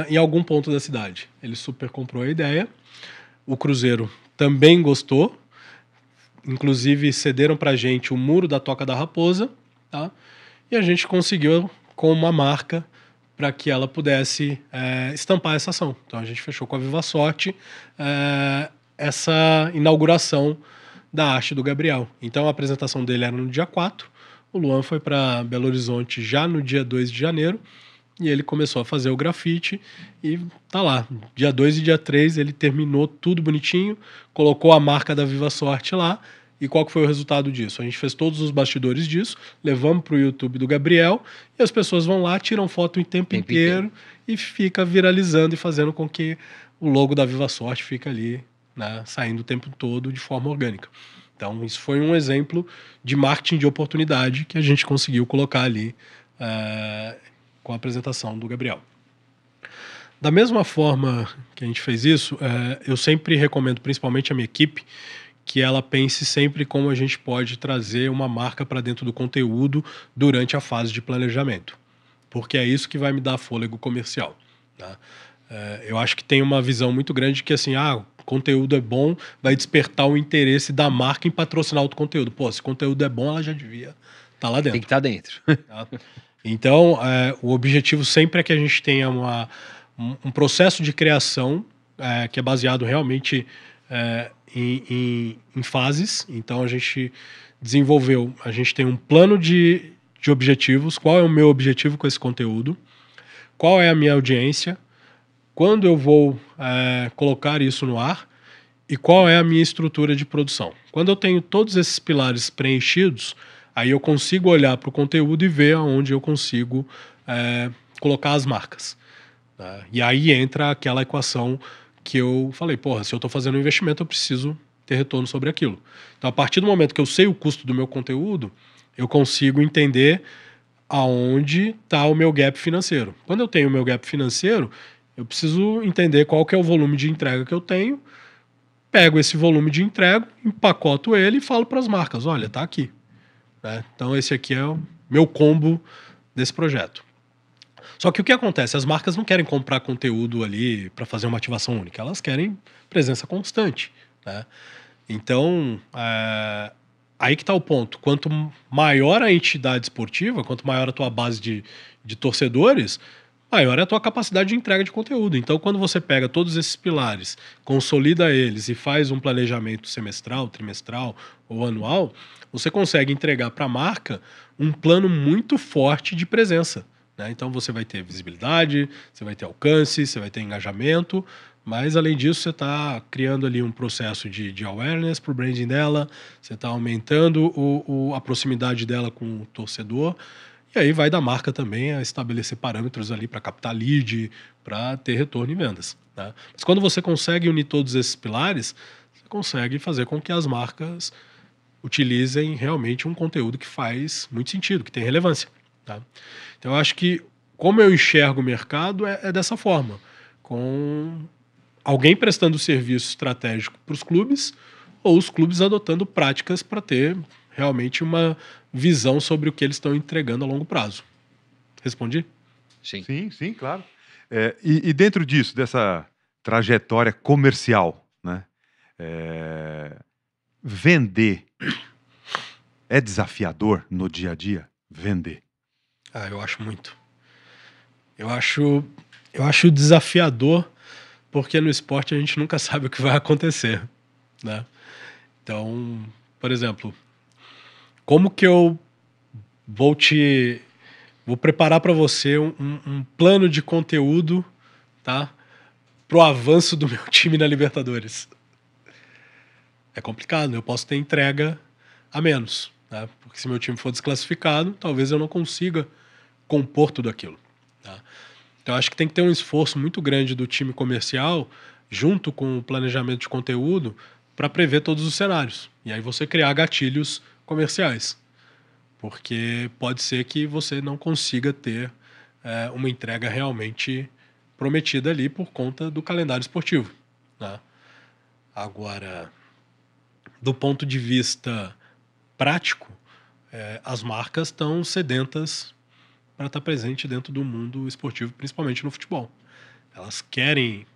Speaker 3: em algum ponto da cidade. Ele super comprou a ideia. O Cruzeiro também gostou. Inclusive cederam pra gente o muro da Toca da Raposa, tá? E a gente conseguiu, com uma marca, para que ela pudesse estampar essa ação. Então a gente fechou com a Viva Sorte essa inauguração da arte do Gabriel. Então a apresentação dele era no dia 4, o Luan foi para Belo Horizonte já no dia 2 de janeiro, e ele começou a fazer o grafite e tá lá. Dia 2 e dia 3 ele terminou tudo bonitinho, colocou a marca da Viva Sorte lá. E qual que foi o resultado disso? A gente fez todos os bastidores disso, levamos para o YouTube do Gabriel e as pessoas vão lá, tiram foto o tempo inteiro e fica viralizando e fazendo com que o logo da Viva Sorte fique ali, né, saindo o tempo todo de forma orgânica. Então isso foi um exemplo de marketing de oportunidade que a gente conseguiu colocar ali com a apresentação do Gabriel. Da mesma forma que a gente fez isso, eu sempre recomendo, principalmente a minha equipe, que ela pense sempre como a gente pode trazer uma marca para dentro do conteúdo durante a fase de planejamento. Porque é isso que vai me dar fôlego comercial. Tá? Eu acho que tem uma visão muito grande que assim, o conteúdo é bom, vai despertar o interesse da marca em patrocinar outro conteúdo. Pô, se o conteúdo é bom, ela já devia estar lá dentro.
Speaker 1: Tem que estar dentro.
Speaker 3: Tá? Então, o objetivo sempre é que a gente tenha um processo de criação que é baseado realmente em fases. Então, a gente desenvolveu, a gente tem um plano de objetivos. Qual é o meu objetivo com esse conteúdo? Qual é a minha audiência? Quando eu vou colocar isso no ar? E qual é a minha estrutura de produção? Quando eu tenho todos esses pilares preenchidos, aí eu consigo olhar para o conteúdo e ver aonde eu consigo colocar as marcas. Tá? E aí entra aquela equação que eu falei, se eu estou fazendo um investimento, eu preciso ter retorno sobre aquilo. Então, a partir do momento que eu sei o custo do meu conteúdo, eu consigo entender aonde está o meu gap financeiro. Quando eu tenho o meu gap financeiro, eu preciso entender qual que é o volume de entrega que eu tenho, pego esse volume de entrega, empacoto ele e falo para as marcas, olha, tá aqui. Né? Então esse aqui é o meu combo desse projeto. Só que o que acontece? As marcas não querem comprar conteúdo ali para fazer uma ativação única, elas querem presença constante. Né? Então, aí que está o ponto. Quanto maior a entidade esportiva, quanto maior a tua base de torcedores, maior é a tua capacidade de entrega de conteúdo. Então, quando você pega todos esses pilares, consolida eles e faz um planejamento semestral, trimestral ou anual, você consegue entregar para a marca um plano muito forte de presença. Né? Então, você vai ter visibilidade, você vai ter alcance, você vai ter engajamento, mas, além disso, você está criando ali um processo de awareness para o branding dela, você está aumentando a proximidade dela com o torcedor, e aí vai da marca também a estabelecer parâmetros ali para captar lead, para ter retorno em vendas. Tá? Mas quando você consegue unir todos esses pilares, você consegue fazer com que as marcas utilizem realmente um conteúdo que faz muito sentido, que tem relevância. Tá? Então eu acho que como eu enxergo o mercado é dessa forma, com alguém prestando serviço estratégico para os clubes ou os clubes adotando práticas para ter realmente uma visão sobre o que eles estão entregando a longo prazo. Respondi?
Speaker 1: Sim.
Speaker 2: Sim, claro. E dentro disso, dessa trajetória comercial, né? Vender é desafiador no dia a dia? Vender?
Speaker 3: Eu acho muito. Eu acho desafiador porque no esporte a gente nunca sabe o que vai acontecer, né? Então, por exemplo, como que eu vou preparar para você um plano de conteúdo, tá? Pro avanço do meu time na Libertadores. É complicado, eu posso ter entrega a menos, tá? Porque se meu time for desclassificado, talvez eu não consiga compor tudo aquilo. Tá? Então acho que tem que ter um esforço muito grande do time comercial, junto com o planejamento de conteúdo, para prever todos os cenários. E aí você criar gatilhos comerciais. Porque pode ser que você não consiga ter uma entrega realmente prometida ali por conta do calendário esportivo. Né? Agora, do ponto de vista prático, as marcas estão sedentas para estar presente dentro do mundo esportivo, principalmente no futebol. Elas querem,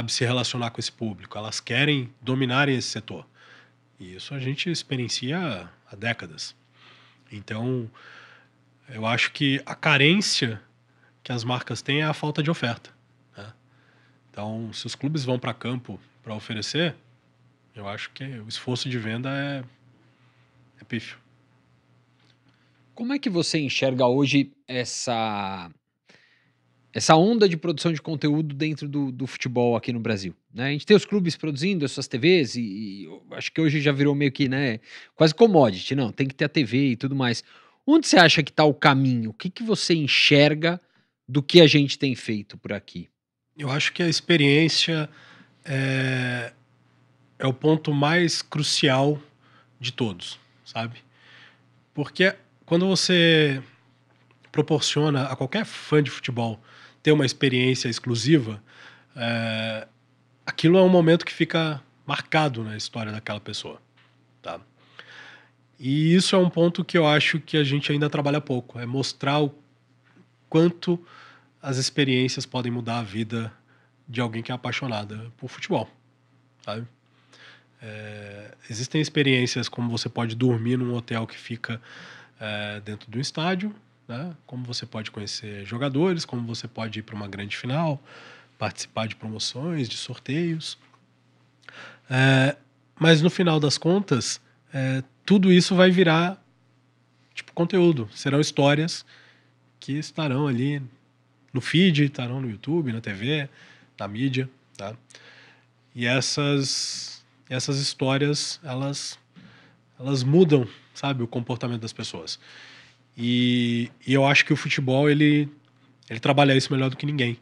Speaker 3: se relacionar com esse público, elas querem dominar esse setor. E isso a gente experiencia há décadas. Então, eu acho que a carência que as marcas têm é a falta de oferta, né? Então, se os clubes vão para campo para oferecer, eu acho que o esforço de venda é pífio.
Speaker 1: Como é que você enxerga hoje essa onda de produção de conteúdo dentro do futebol aqui no Brasil, né? A gente tem os clubes produzindo as suas TVs e eu acho que hoje já virou meio que, né, quase commodity, não, tem que ter a TV e tudo mais. Onde você acha que está o caminho? O que que você enxerga do que a gente tem feito por aqui?
Speaker 3: Eu acho que a experiência é o ponto mais crucial de todos, sabe? Porque quando você proporciona a qualquer fã de futebol ter uma experiência exclusiva, aquilo é um momento que fica marcado na história daquela pessoa, tá? E isso é um ponto que eu acho que a gente ainda trabalha pouco, é mostrar o quanto as experiências podem mudar a vida de alguém que é apaixonada por futebol, sabe? Existem experiências como você pode dormir num hotel que fica dentro do estádio, né? Como você pode conhecer jogadores, como você pode ir para uma grande final, participar de promoções, de sorteios. Mas no final das contas, tudo isso vai virar tipo conteúdo. Serão histórias que estarão ali no feed, estarão no YouTube, na TV, na mídia, tá? E essas histórias, elas mudam, sabe, o comportamento das pessoas. E eu acho que o futebol, ele trabalha isso melhor do que ninguém.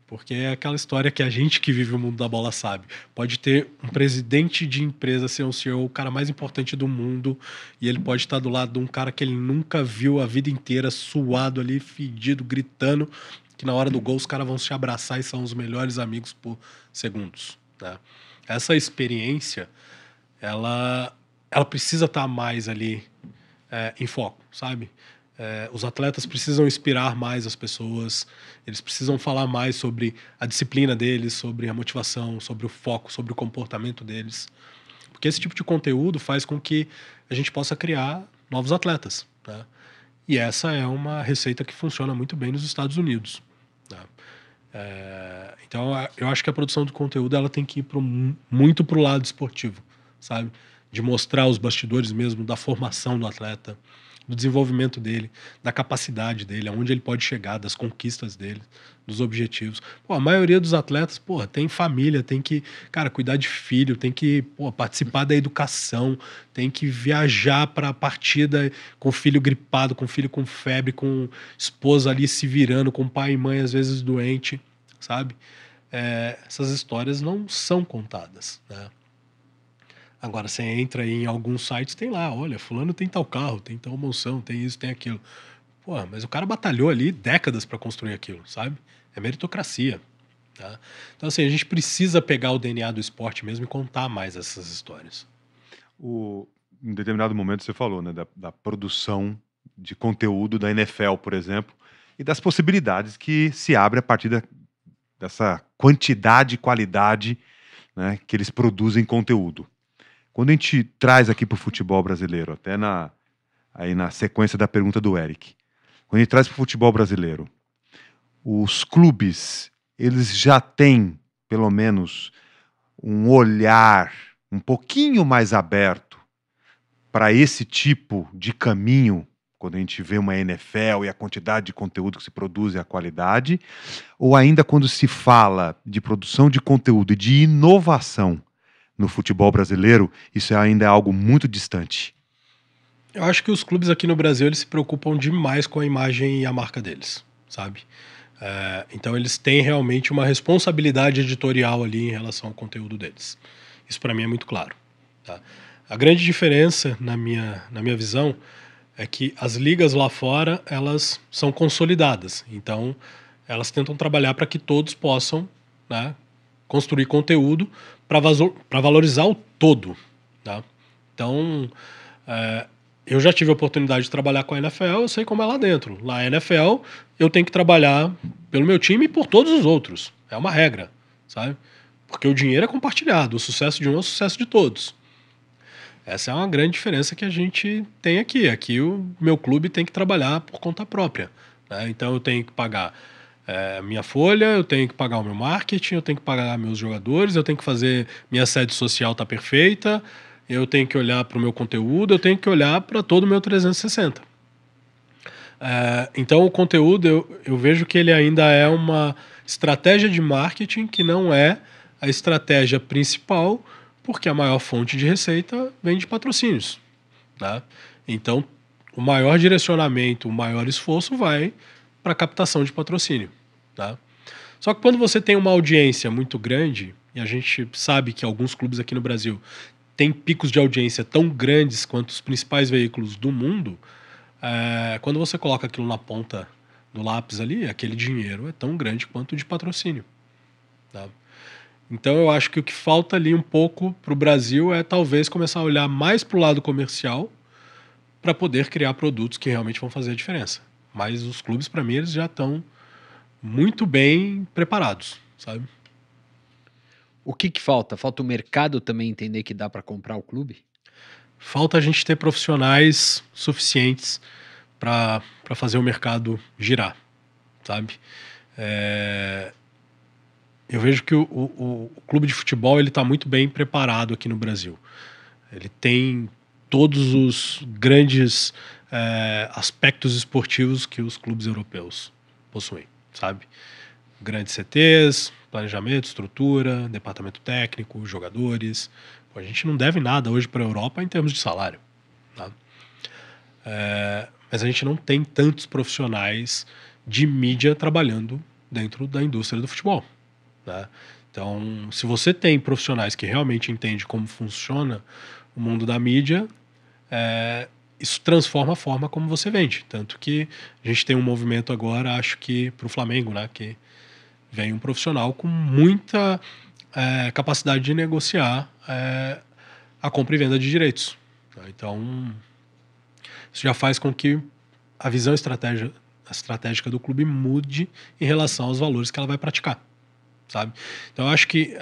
Speaker 3: Porque é aquela história que a gente que vive o mundo da bola sabe. Pode ter um presidente de empresa ser um CEO, o cara mais importante do mundo, e ele pode estar do lado de um cara que ele nunca viu a vida inteira, suado ali, fedido, gritando, que na hora do gol os caras vão se abraçar e são os melhores amigos por segundos, né? Essa experiência, ela precisa estar mais ali em foco, sabe? Os atletas precisam inspirar mais as pessoas, eles precisam falar mais sobre a disciplina deles, sobre a motivação, sobre o foco, sobre o comportamento deles. Porque esse tipo de conteúdo faz com que a gente possa criar novos atletas, né? E essa é uma receita que funciona muito bem nos Estados Unidos, né? Então eu acho que a produção de conteúdo ela tem que ir muito para o lado esportivo, sabe? De mostrar os bastidores mesmo da formação do atleta, do desenvolvimento dele, da capacidade dele, aonde ele pode chegar, das conquistas dele, dos objetivos. Pô, a maioria dos atletas, porra, tem família, tem que, cara, cuidar de filho, tem que, pô, participar da educação, tem que viajar para a partida com filho gripado, com filho com febre, com esposa ali se virando, com pai e mãe às vezes doente, sabe? Essas histórias não são contadas, né? Agora, você entra aí em alguns sites, tem lá, olha, fulano tem tal carro, tem tal mansão, tem isso, tem aquilo. Pô, mas o cara batalhou ali décadas para construir aquilo, sabe? É meritocracia, tá? Então, assim, a gente precisa pegar o DNA do esporte mesmo e contar mais essas histórias.
Speaker 2: Em determinado momento você falou, né, da produção de conteúdo da NFL, por exemplo, e das possibilidades que se abre a partir dessa quantidade e qualidade, né, que eles produzem conteúdo. Quando a gente traz aqui para o futebol brasileiro, até aí na sequência da pergunta do Eric, quando a gente traz para o futebol brasileiro, os clubes, eles já têm, pelo menos, um olhar um pouquinho mais aberto para esse tipo de caminho, quando a gente vê uma NFL e a quantidade de conteúdo que se produz e a qualidade, ou ainda quando se fala de produção de conteúdo e de inovação no futebol brasileiro, isso ainda é algo muito distante?
Speaker 3: Eu acho que os clubes aqui no Brasil, eles se preocupam demais com a imagem e a marca deles, sabe? Então eles têm realmente uma responsabilidade editorial ali em relação ao conteúdo deles. Isso para mim é muito claro, tá? A grande diferença, na minha visão, é que as ligas lá fora, elas são consolidadas. Então, elas tentam trabalhar para que todos possam, né, construir conteúdo para valorizar o todo, tá? Então, eu já tive a oportunidade de trabalhar com a NFL, eu sei como é lá dentro. Lá na NFL, eu tenho que trabalhar pelo meu time e por todos os outros. É uma regra, sabe? Porque o dinheiro é compartilhado, o sucesso de um é o sucesso de todos. Essa é uma grande diferença que a gente tem aqui. Aqui o meu clube tem que trabalhar por conta própria, né? Então eu tenho que pagar minha folha, eu tenho que pagar o meu marketing, eu tenho que pagar meus jogadores, eu tenho que fazer minha sede social tá perfeita, eu tenho que olhar para o meu conteúdo, eu tenho que olhar para todo o meu 360. Então o conteúdo eu vejo que ele ainda é uma estratégia de marketing que não é a estratégia principal, porque a maior fonte de receita vem de patrocínios, tá? Então o maior direcionamento, o maior esforço vai para a captação de patrocínio, tá? Só que quando você tem uma audiência muito grande, e a gente sabe que alguns clubes aqui no Brasil têm picos de audiência tão grandes quanto os principais veículos do mundo, quando você coloca aquilo na ponta do lápis ali, aquele dinheiro é tão grande quanto o de patrocínio, tá? Então eu acho que o que falta ali um pouco para o Brasil é talvez começar a olhar mais para o lado comercial para poder criar produtos que realmente vão fazer a diferença. Mas os clubes, para mim, eles já estão muito bem preparados, sabe?
Speaker 1: O que falta? Falta o mercado também entender que dá para comprar o clube?
Speaker 3: Falta a gente ter profissionais suficientes para fazer o mercado girar, sabe? Eu vejo que o clube de futebol ele está muito bem preparado aqui no Brasil. Ele tem todos os grandes aspectos esportivos que os clubes europeus possuem, sabe? Grandes CTs, planejamento, estrutura, departamento técnico, jogadores. Pô, a gente não deve nada hoje para a Europa em termos de salário, tá? Mas a gente não tem tantos profissionais de mídia trabalhando dentro da indústria do futebol, né? Então, se você tem profissionais que realmente entendem como funciona o mundo da mídia, isso transforma a forma como você vende. Tanto que a gente tem um movimento agora, acho que para o Flamengo, né, que vem um profissional com muita capacidade de negociar a compra e venda de direitos. Então, isso já faz com que a visão estratégica do clube mude em relação aos valores que ela vai praticar, sabe? Então, eu acho que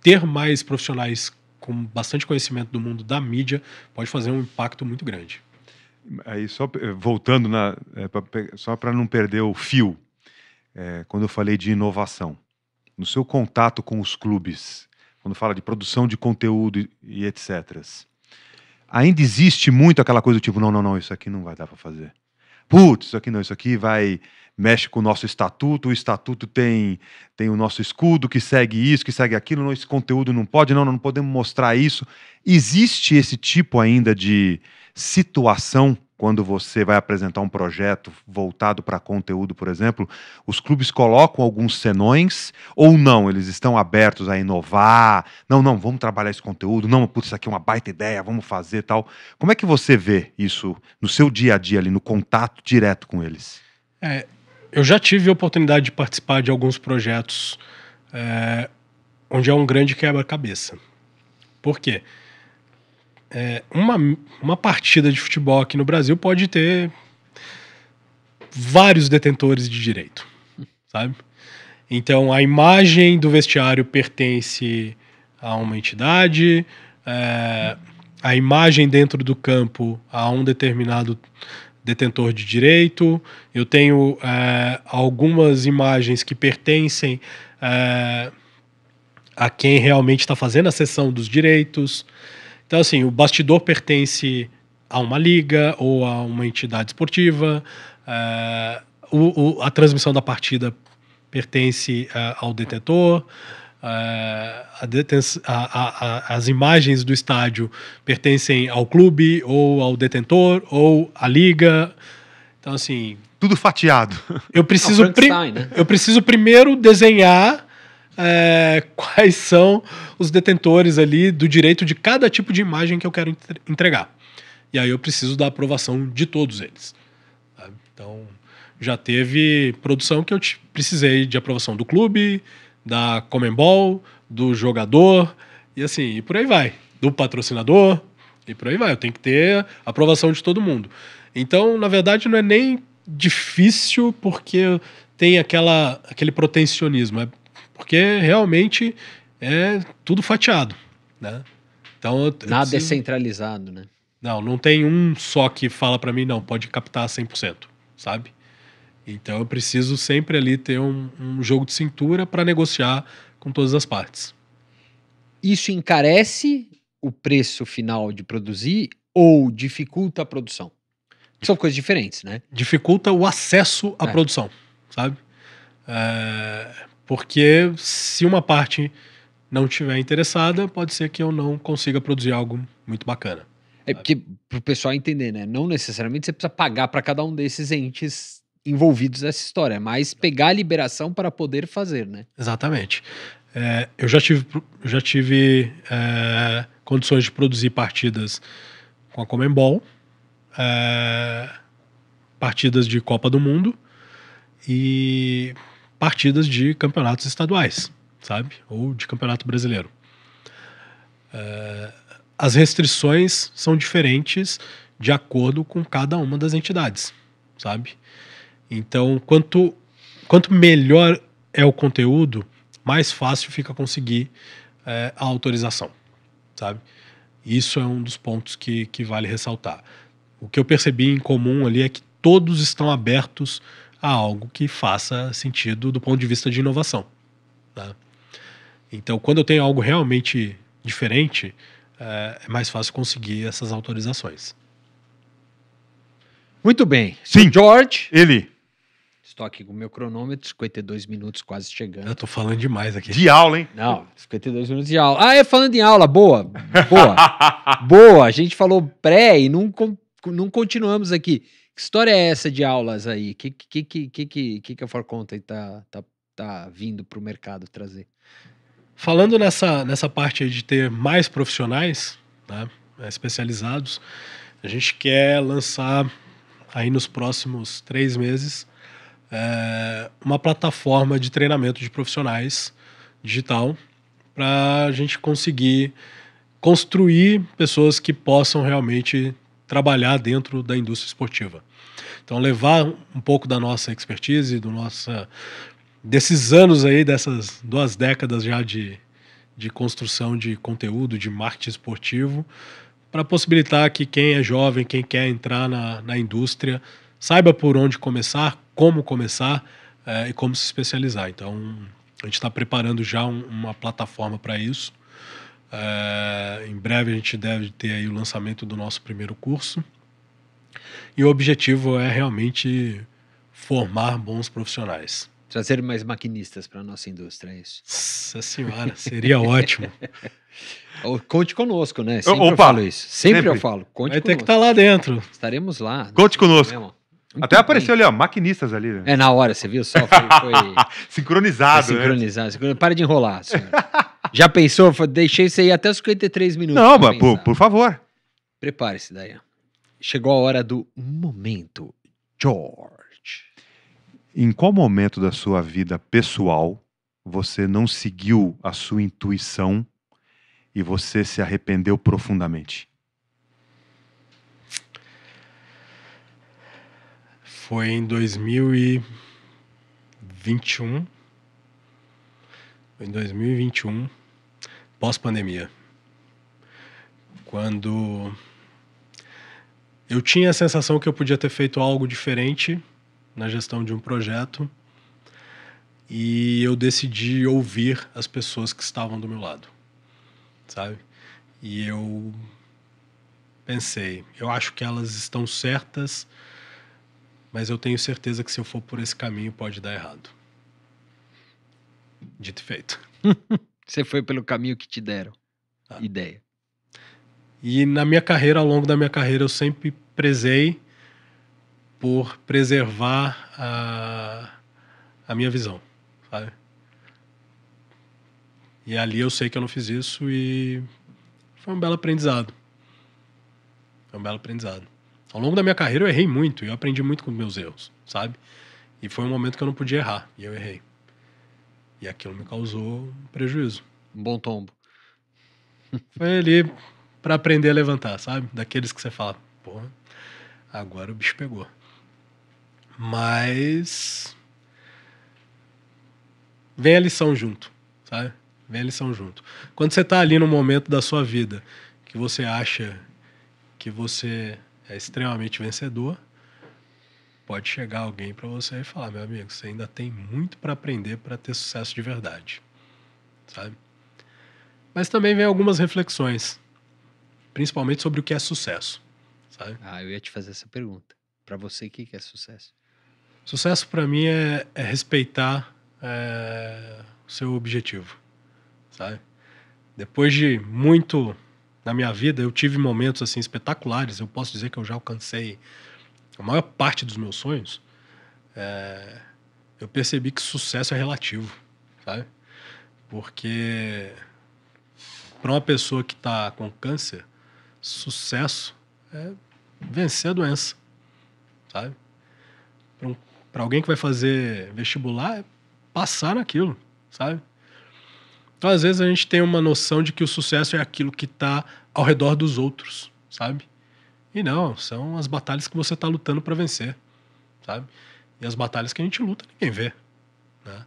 Speaker 3: ter mais profissionais com bastante conhecimento do mundo da mídia pode fazer um impacto muito grande.
Speaker 2: Aí, só voltando, só para não perder o fio, quando eu falei de inovação, no seu contato com os clubes, quando fala de produção de conteúdo e etc., ainda existe muito aquela coisa do tipo, não, isso aqui não vai dar para fazer. Putz, isso aqui não, isso aqui mexe com o nosso estatuto, o estatuto tem o nosso escudo que segue isso, que segue aquilo, não, esse conteúdo não pode, não podemos mostrar isso. Existe esse tipo ainda de situação quando você vai apresentar um projeto voltado para conteúdo, por exemplo? Os clubes colocam alguns senões ou não? Eles estão abertos a inovar? Não, vamos trabalhar esse conteúdo. Não, putz, isso aqui é uma baita ideia, vamos fazer tal. Como é que você vê isso no seu dia a dia ali, no contato direto com eles?
Speaker 3: Eu já tive a oportunidade de participar de alguns projetos onde é um grande quebra-cabeça. Por quê? Uma partida de futebol aqui no Brasil pode ter vários detentores de direito, sabe? Então, a imagem do vestiário pertence a uma entidade, a imagem dentro do campo a um determinado detentor de direito. Eu tenho algumas imagens que pertencem a quem realmente está fazendo a cessão dos direitos. Então, assim, o bastidor pertence a uma liga ou a uma entidade esportiva, a transmissão da partida pertence ao detentor, as imagens do estádio pertencem ao clube ou ao detentor ou à liga. Então, assim...
Speaker 2: Tudo fatiado.
Speaker 3: Eu preciso primeiro desenhar quais são os detentores ali do direito de cada tipo de imagem que eu quero entregar. E aí eu preciso da aprovação de todos eles. Sabe? Então, já teve produção que eu precisei de aprovação do clube, da Conmebol, do jogador, e assim, e por aí vai. Do patrocinador, e por aí vai. Eu tenho que ter aprovação de todo mundo. Então, na verdade, não é nem difícil porque tem aquele protecionismo. Porque realmente é tudo fatiado, né? Então,
Speaker 1: Nada é centralizado, né?
Speaker 3: Não tem um só que fala para mim, não, pode captar 100%, sabe? Então eu preciso sempre ali ter um jogo de cintura para negociar com todas as partes.
Speaker 1: Isso encarece o preço final de produzir ou dificulta a produção? São coisas diferentes, né?
Speaker 3: Dificulta o acesso à
Speaker 1: É.
Speaker 3: produção, sabe? Porque se uma parte não estiver interessada, pode ser que eu não consiga produzir algo muito bacana.
Speaker 1: É porque, pro pessoal entender, né? Não necessariamente você precisa pagar para cada um desses entes envolvidos nessa história, mas pegar a liberação para poder fazer, né?
Speaker 3: Exatamente. Eu já tive condições de produzir partidas com a Conmebol, partidas de Copa do Mundo e partidas de campeonatos estaduais, sabe? Ou de campeonato brasileiro. As restrições são diferentes de acordo com cada uma das entidades, sabe? Então, quanto melhor é o conteúdo, mais fácil fica conseguir a autorização, sabe? Isso é um dos pontos que vale ressaltar. O que eu percebi em comum ali é que todos estão abertos a algo que faça sentido do ponto de vista de inovação, tá? Então, quando eu tenho algo realmente diferente, é mais fácil conseguir essas autorizações.
Speaker 1: Muito bem.
Speaker 2: Sim.
Speaker 1: George.
Speaker 2: Ele,
Speaker 1: Estou aqui com o meu cronômetro, 52 minutos quase chegando.
Speaker 3: Eu tô falando demais aqui.
Speaker 2: de aula, hein?
Speaker 1: Não, 52 minutos de aula. Ah, falando em aula, boa. Boa. Boa. A gente falou pré e não continuamos aqui. Que história é essa de aulas aí? Que a Forconta tá vindo pro mercado trazer?
Speaker 3: Falando nessa parte aí de ter mais profissionais, né, especializados, a gente quer lançar aí nos próximos 3 meses uma plataforma de treinamento de profissionais digital para a gente conseguir construir pessoas que possam realmente trabalhar dentro da indústria esportiva. Então, levar um pouco da nossa expertise, desses anos aí, dessas 2 décadas já de construção de conteúdo, de marketing esportivo, para possibilitar que quem é jovem, quem quer entrar na indústria, saiba por onde começar, como começar e como se especializar. Então, a gente está preparando já uma plataforma para isso. Em breve a gente deve ter aí o lançamento do nosso primeiro curso. E o objetivo é realmente formar bons profissionais.
Speaker 1: Trazer mais maquinistas para nossa indústria, é isso?
Speaker 3: Nossa senhora, seria ótimo.
Speaker 1: Conte conosco, né? Sempre eu
Speaker 2: Opa,
Speaker 1: falo isso. Sempre eu
Speaker 2: sempre.
Speaker 1: falo. Conte
Speaker 3: Vai ter que
Speaker 1: conosco.
Speaker 3: estar lá dentro.
Speaker 1: Estaremos lá.
Speaker 2: Conte conosco.
Speaker 1: Mesmo.
Speaker 2: Até apareceu ali, ó, maquinistas ali. Né?
Speaker 1: É na hora, você viu só? Foi
Speaker 2: Sincronizado, né?
Speaker 1: sincronizado. Para de enrolar, senhor. Já pensou? Deixei isso aí até os 53 minutos.
Speaker 2: Não,
Speaker 1: pra
Speaker 2: mas
Speaker 1: pensar.
Speaker 2: por favor.
Speaker 1: Prepare-se, daí. Chegou a hora do momento, George.
Speaker 2: Em qual momento da sua vida pessoal você não seguiu a sua intuição e você se arrependeu profundamente?
Speaker 3: Foi em 2021. Foi em 2021, pós-pandemia. Quando eu tinha a sensação que eu podia ter feito algo diferente na gestão de um projeto e eu decidi ouvir as pessoas que estavam do meu lado, sabe? E eu pensei, eu acho que elas estão certas, mas eu tenho certeza que se eu for por esse caminho pode dar errado. Dito e feito.
Speaker 1: Você foi pelo caminho que te deram. Ideia.
Speaker 3: E na minha carreira, ao longo da minha carreira, eu sempre prezei por preservar a minha visão, sabe? E ali eu sei que eu não fiz isso e foi um belo aprendizado. Foi um belo aprendizado. Ao longo da minha carreira eu errei muito e eu aprendi muito com meus erros, sabe? E foi um momento que eu não podia errar e eu errei. E aquilo me causou um prejuízo.
Speaker 1: Um bom tombo.
Speaker 3: Foi ali pra aprender a levantar, sabe? Daqueles que você fala, porra, agora o bicho pegou. Mas vem a lição junto, sabe? Vem a lição junto. Quando você tá ali no momento da sua vida que você acha que você é extremamente vencedor, pode chegar alguém para você e falar, meu amigo, você ainda tem muito para aprender para ter sucesso de verdade, sabe? Mas também vem algumas reflexões, principalmente sobre o que é sucesso, sabe?
Speaker 1: Ah, eu ia te fazer essa pergunta. Pra você, o que é sucesso?
Speaker 3: Sucesso para mim é respeitar o seu objetivo, sabe? Depois de muito na minha vida, eu tive momentos assim espetaculares. Eu posso dizer que eu já alcancei a maior parte dos meus sonhos. Eu percebi que sucesso é relativo, sabe? Porque para uma pessoa que está com câncer, sucesso é vencer a doença, sabe? Para alguém que vai fazer vestibular, é passar naquilo, sabe? Então, às vezes, a gente tem uma noção de que o sucesso é aquilo que está ao redor dos outros, sabe? E não, são as batalhas que você está lutando para vencer, sabe? E as batalhas que a gente luta, ninguém vê, né?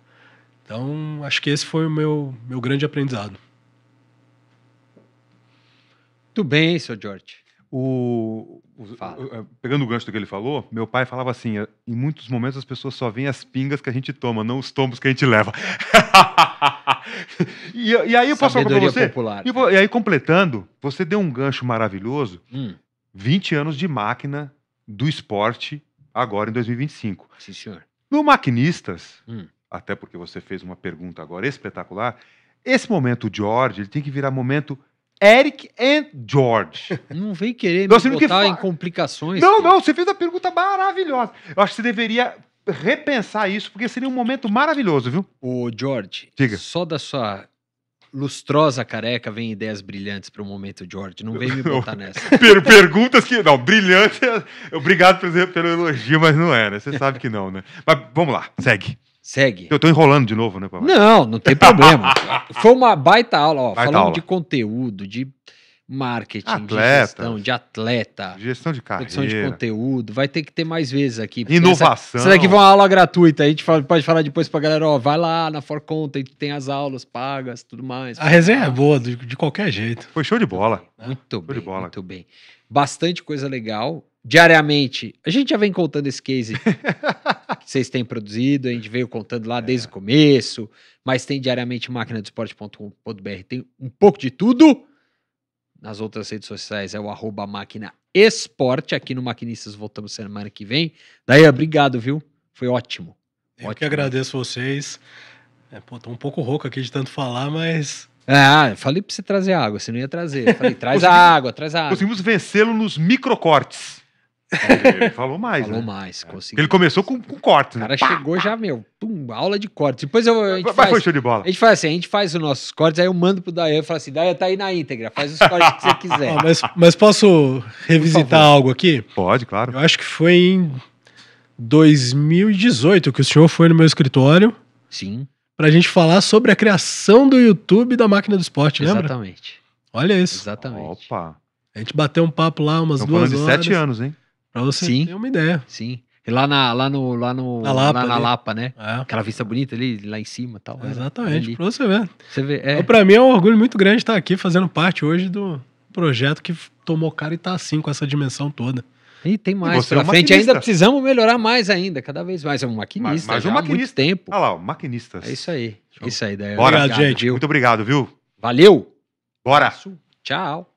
Speaker 3: Então, acho que esse foi o meu grande aprendizado.
Speaker 1: Muito bem, seu George.
Speaker 2: Pegando o gancho do que ele falou, meu pai falava assim: em muitos momentos as pessoas só veem as pingas que a gente toma, não os tombos que a gente leva. e aí eu posso falar pra você,
Speaker 1: popular.
Speaker 2: e aí completando, você deu um gancho maravilhoso, 20 anos de máquina do esporte agora em 2025.
Speaker 1: Sim, senhor.
Speaker 2: No Maquinistas, até porque você fez uma pergunta agora espetacular, esse momento George, ele tem que virar momento Eric and George.
Speaker 1: Não vem querer
Speaker 2: Nossa,
Speaker 1: me
Speaker 2: não que
Speaker 1: botar
Speaker 2: fa-
Speaker 1: em complicações.
Speaker 2: Não,
Speaker 1: filho.
Speaker 2: não, você fez uma pergunta maravilhosa. Eu acho que você deveria repensar isso, porque seria um momento maravilhoso, viu?
Speaker 1: Ô, George,
Speaker 2: Diga.
Speaker 1: só da sua lustrosa careca vem ideias brilhantes para o momento, George. Não vem me botar nessa.
Speaker 2: Perguntas que... Não, brilhante. Obrigado pelo elogio, mas não é, né? Você sabe que não, né? Mas vamos lá, segue.
Speaker 1: Segue.
Speaker 2: Eu tô enrolando de novo, né, papai?
Speaker 1: Não tem problema. Foi uma baita aula, ó.
Speaker 2: Baita
Speaker 1: Falando
Speaker 2: aula.
Speaker 1: de conteúdo, de marketing, de
Speaker 2: Atletas.
Speaker 1: gestão, de atleta,
Speaker 2: Gestão de
Speaker 1: produção de
Speaker 2: carreira.
Speaker 1: conteúdo. Vai ter que ter mais vezes aqui. porque
Speaker 2: Inovação.
Speaker 1: Essa daqui foi uma aula gratuita. A gente pode falar depois pra galera, ó, vai lá na For Content, tem as aulas pagas, tudo mais.
Speaker 3: A resenha é boa, de qualquer jeito.
Speaker 2: Foi show de bola.
Speaker 1: Muito
Speaker 2: de
Speaker 1: bem,
Speaker 2: bola.
Speaker 1: muito bem. Bastante coisa legal. Diariamente, a gente já vem contando esse case que vocês têm produzido, a gente veio contando lá desde o começo, mas tem diariamente maquinadoesporte.com.br, tem um pouco de tudo. Nas outras redes sociais é o @maquinaesporte. Aqui no Maquinistas voltamos semana que vem. Daí, obrigado, viu? Foi ótimo.
Speaker 3: Eu que agradeço vocês. Tô um pouco rouco aqui de tanto falar, mas...
Speaker 1: Ah, eu falei pra você trazer água, você não ia trazer. Eu falei, traz a água, traz a água.
Speaker 2: Conseguimos vencê-lo nos microcortes. Ele falou mais,
Speaker 1: Falou
Speaker 2: né?
Speaker 1: mais,
Speaker 2: Porque
Speaker 1: conseguiu.
Speaker 2: ele começou com cortes,
Speaker 1: O
Speaker 2: né?
Speaker 1: cara chegou já, aula de cortes. Depois a gente
Speaker 2: Mas
Speaker 1: faz,
Speaker 2: foi show de bola.
Speaker 1: a gente faz assim, a gente faz os nossos cortes, aí eu mando pro Daia, eu falo assim, Daia tá aí na íntegra, faz os cortes que você quiser.
Speaker 3: Mas posso revisitar
Speaker 1: Por favor.
Speaker 3: algo aqui?
Speaker 2: Pode, claro.
Speaker 3: Eu acho que foi em 2018 que o senhor foi no meu escritório
Speaker 1: Sim,
Speaker 3: pra gente falar sobre a criação do YouTube da Máquina do Esporte, lembra?
Speaker 1: exatamente.
Speaker 3: Olha isso.
Speaker 1: Exatamente.
Speaker 2: Opa.
Speaker 3: A gente bateu um papo lá umas
Speaker 2: Estamos
Speaker 3: 2
Speaker 2: falando de
Speaker 3: horas.
Speaker 2: 7 anos, hein?
Speaker 3: Pra você
Speaker 1: Sim.
Speaker 3: ter uma ideia.
Speaker 1: Sim. E lá na
Speaker 3: Lapa ali.
Speaker 1: Lapa, né?
Speaker 3: É,
Speaker 1: Aquela vista bonita ali, lá em cima e tal.
Speaker 3: exatamente,
Speaker 1: Ali.
Speaker 3: pra você ver.
Speaker 1: Você vê,
Speaker 3: Então, pra mim é um orgulho muito grande estar aqui fazendo parte hoje do projeto que tomou cara e tá assim, com essa dimensão toda.
Speaker 1: E tem mais
Speaker 2: você é
Speaker 1: pela
Speaker 2: um
Speaker 1: frente.
Speaker 2: maquinista.
Speaker 1: Ainda precisamos melhorar mais ainda, cada vez mais. É um maquinista,
Speaker 2: Mais um
Speaker 1: já há
Speaker 2: maquinista.
Speaker 1: muito tempo.
Speaker 2: Olha lá, o Maquinistas.
Speaker 1: É isso aí.
Speaker 3: Show.
Speaker 1: Isso aí, Daia.
Speaker 2: Bora,
Speaker 3: Obrigado, gente.
Speaker 1: Viu?
Speaker 2: Muito obrigado, viu?
Speaker 1: Valeu.
Speaker 2: Bora.
Speaker 1: Tchau.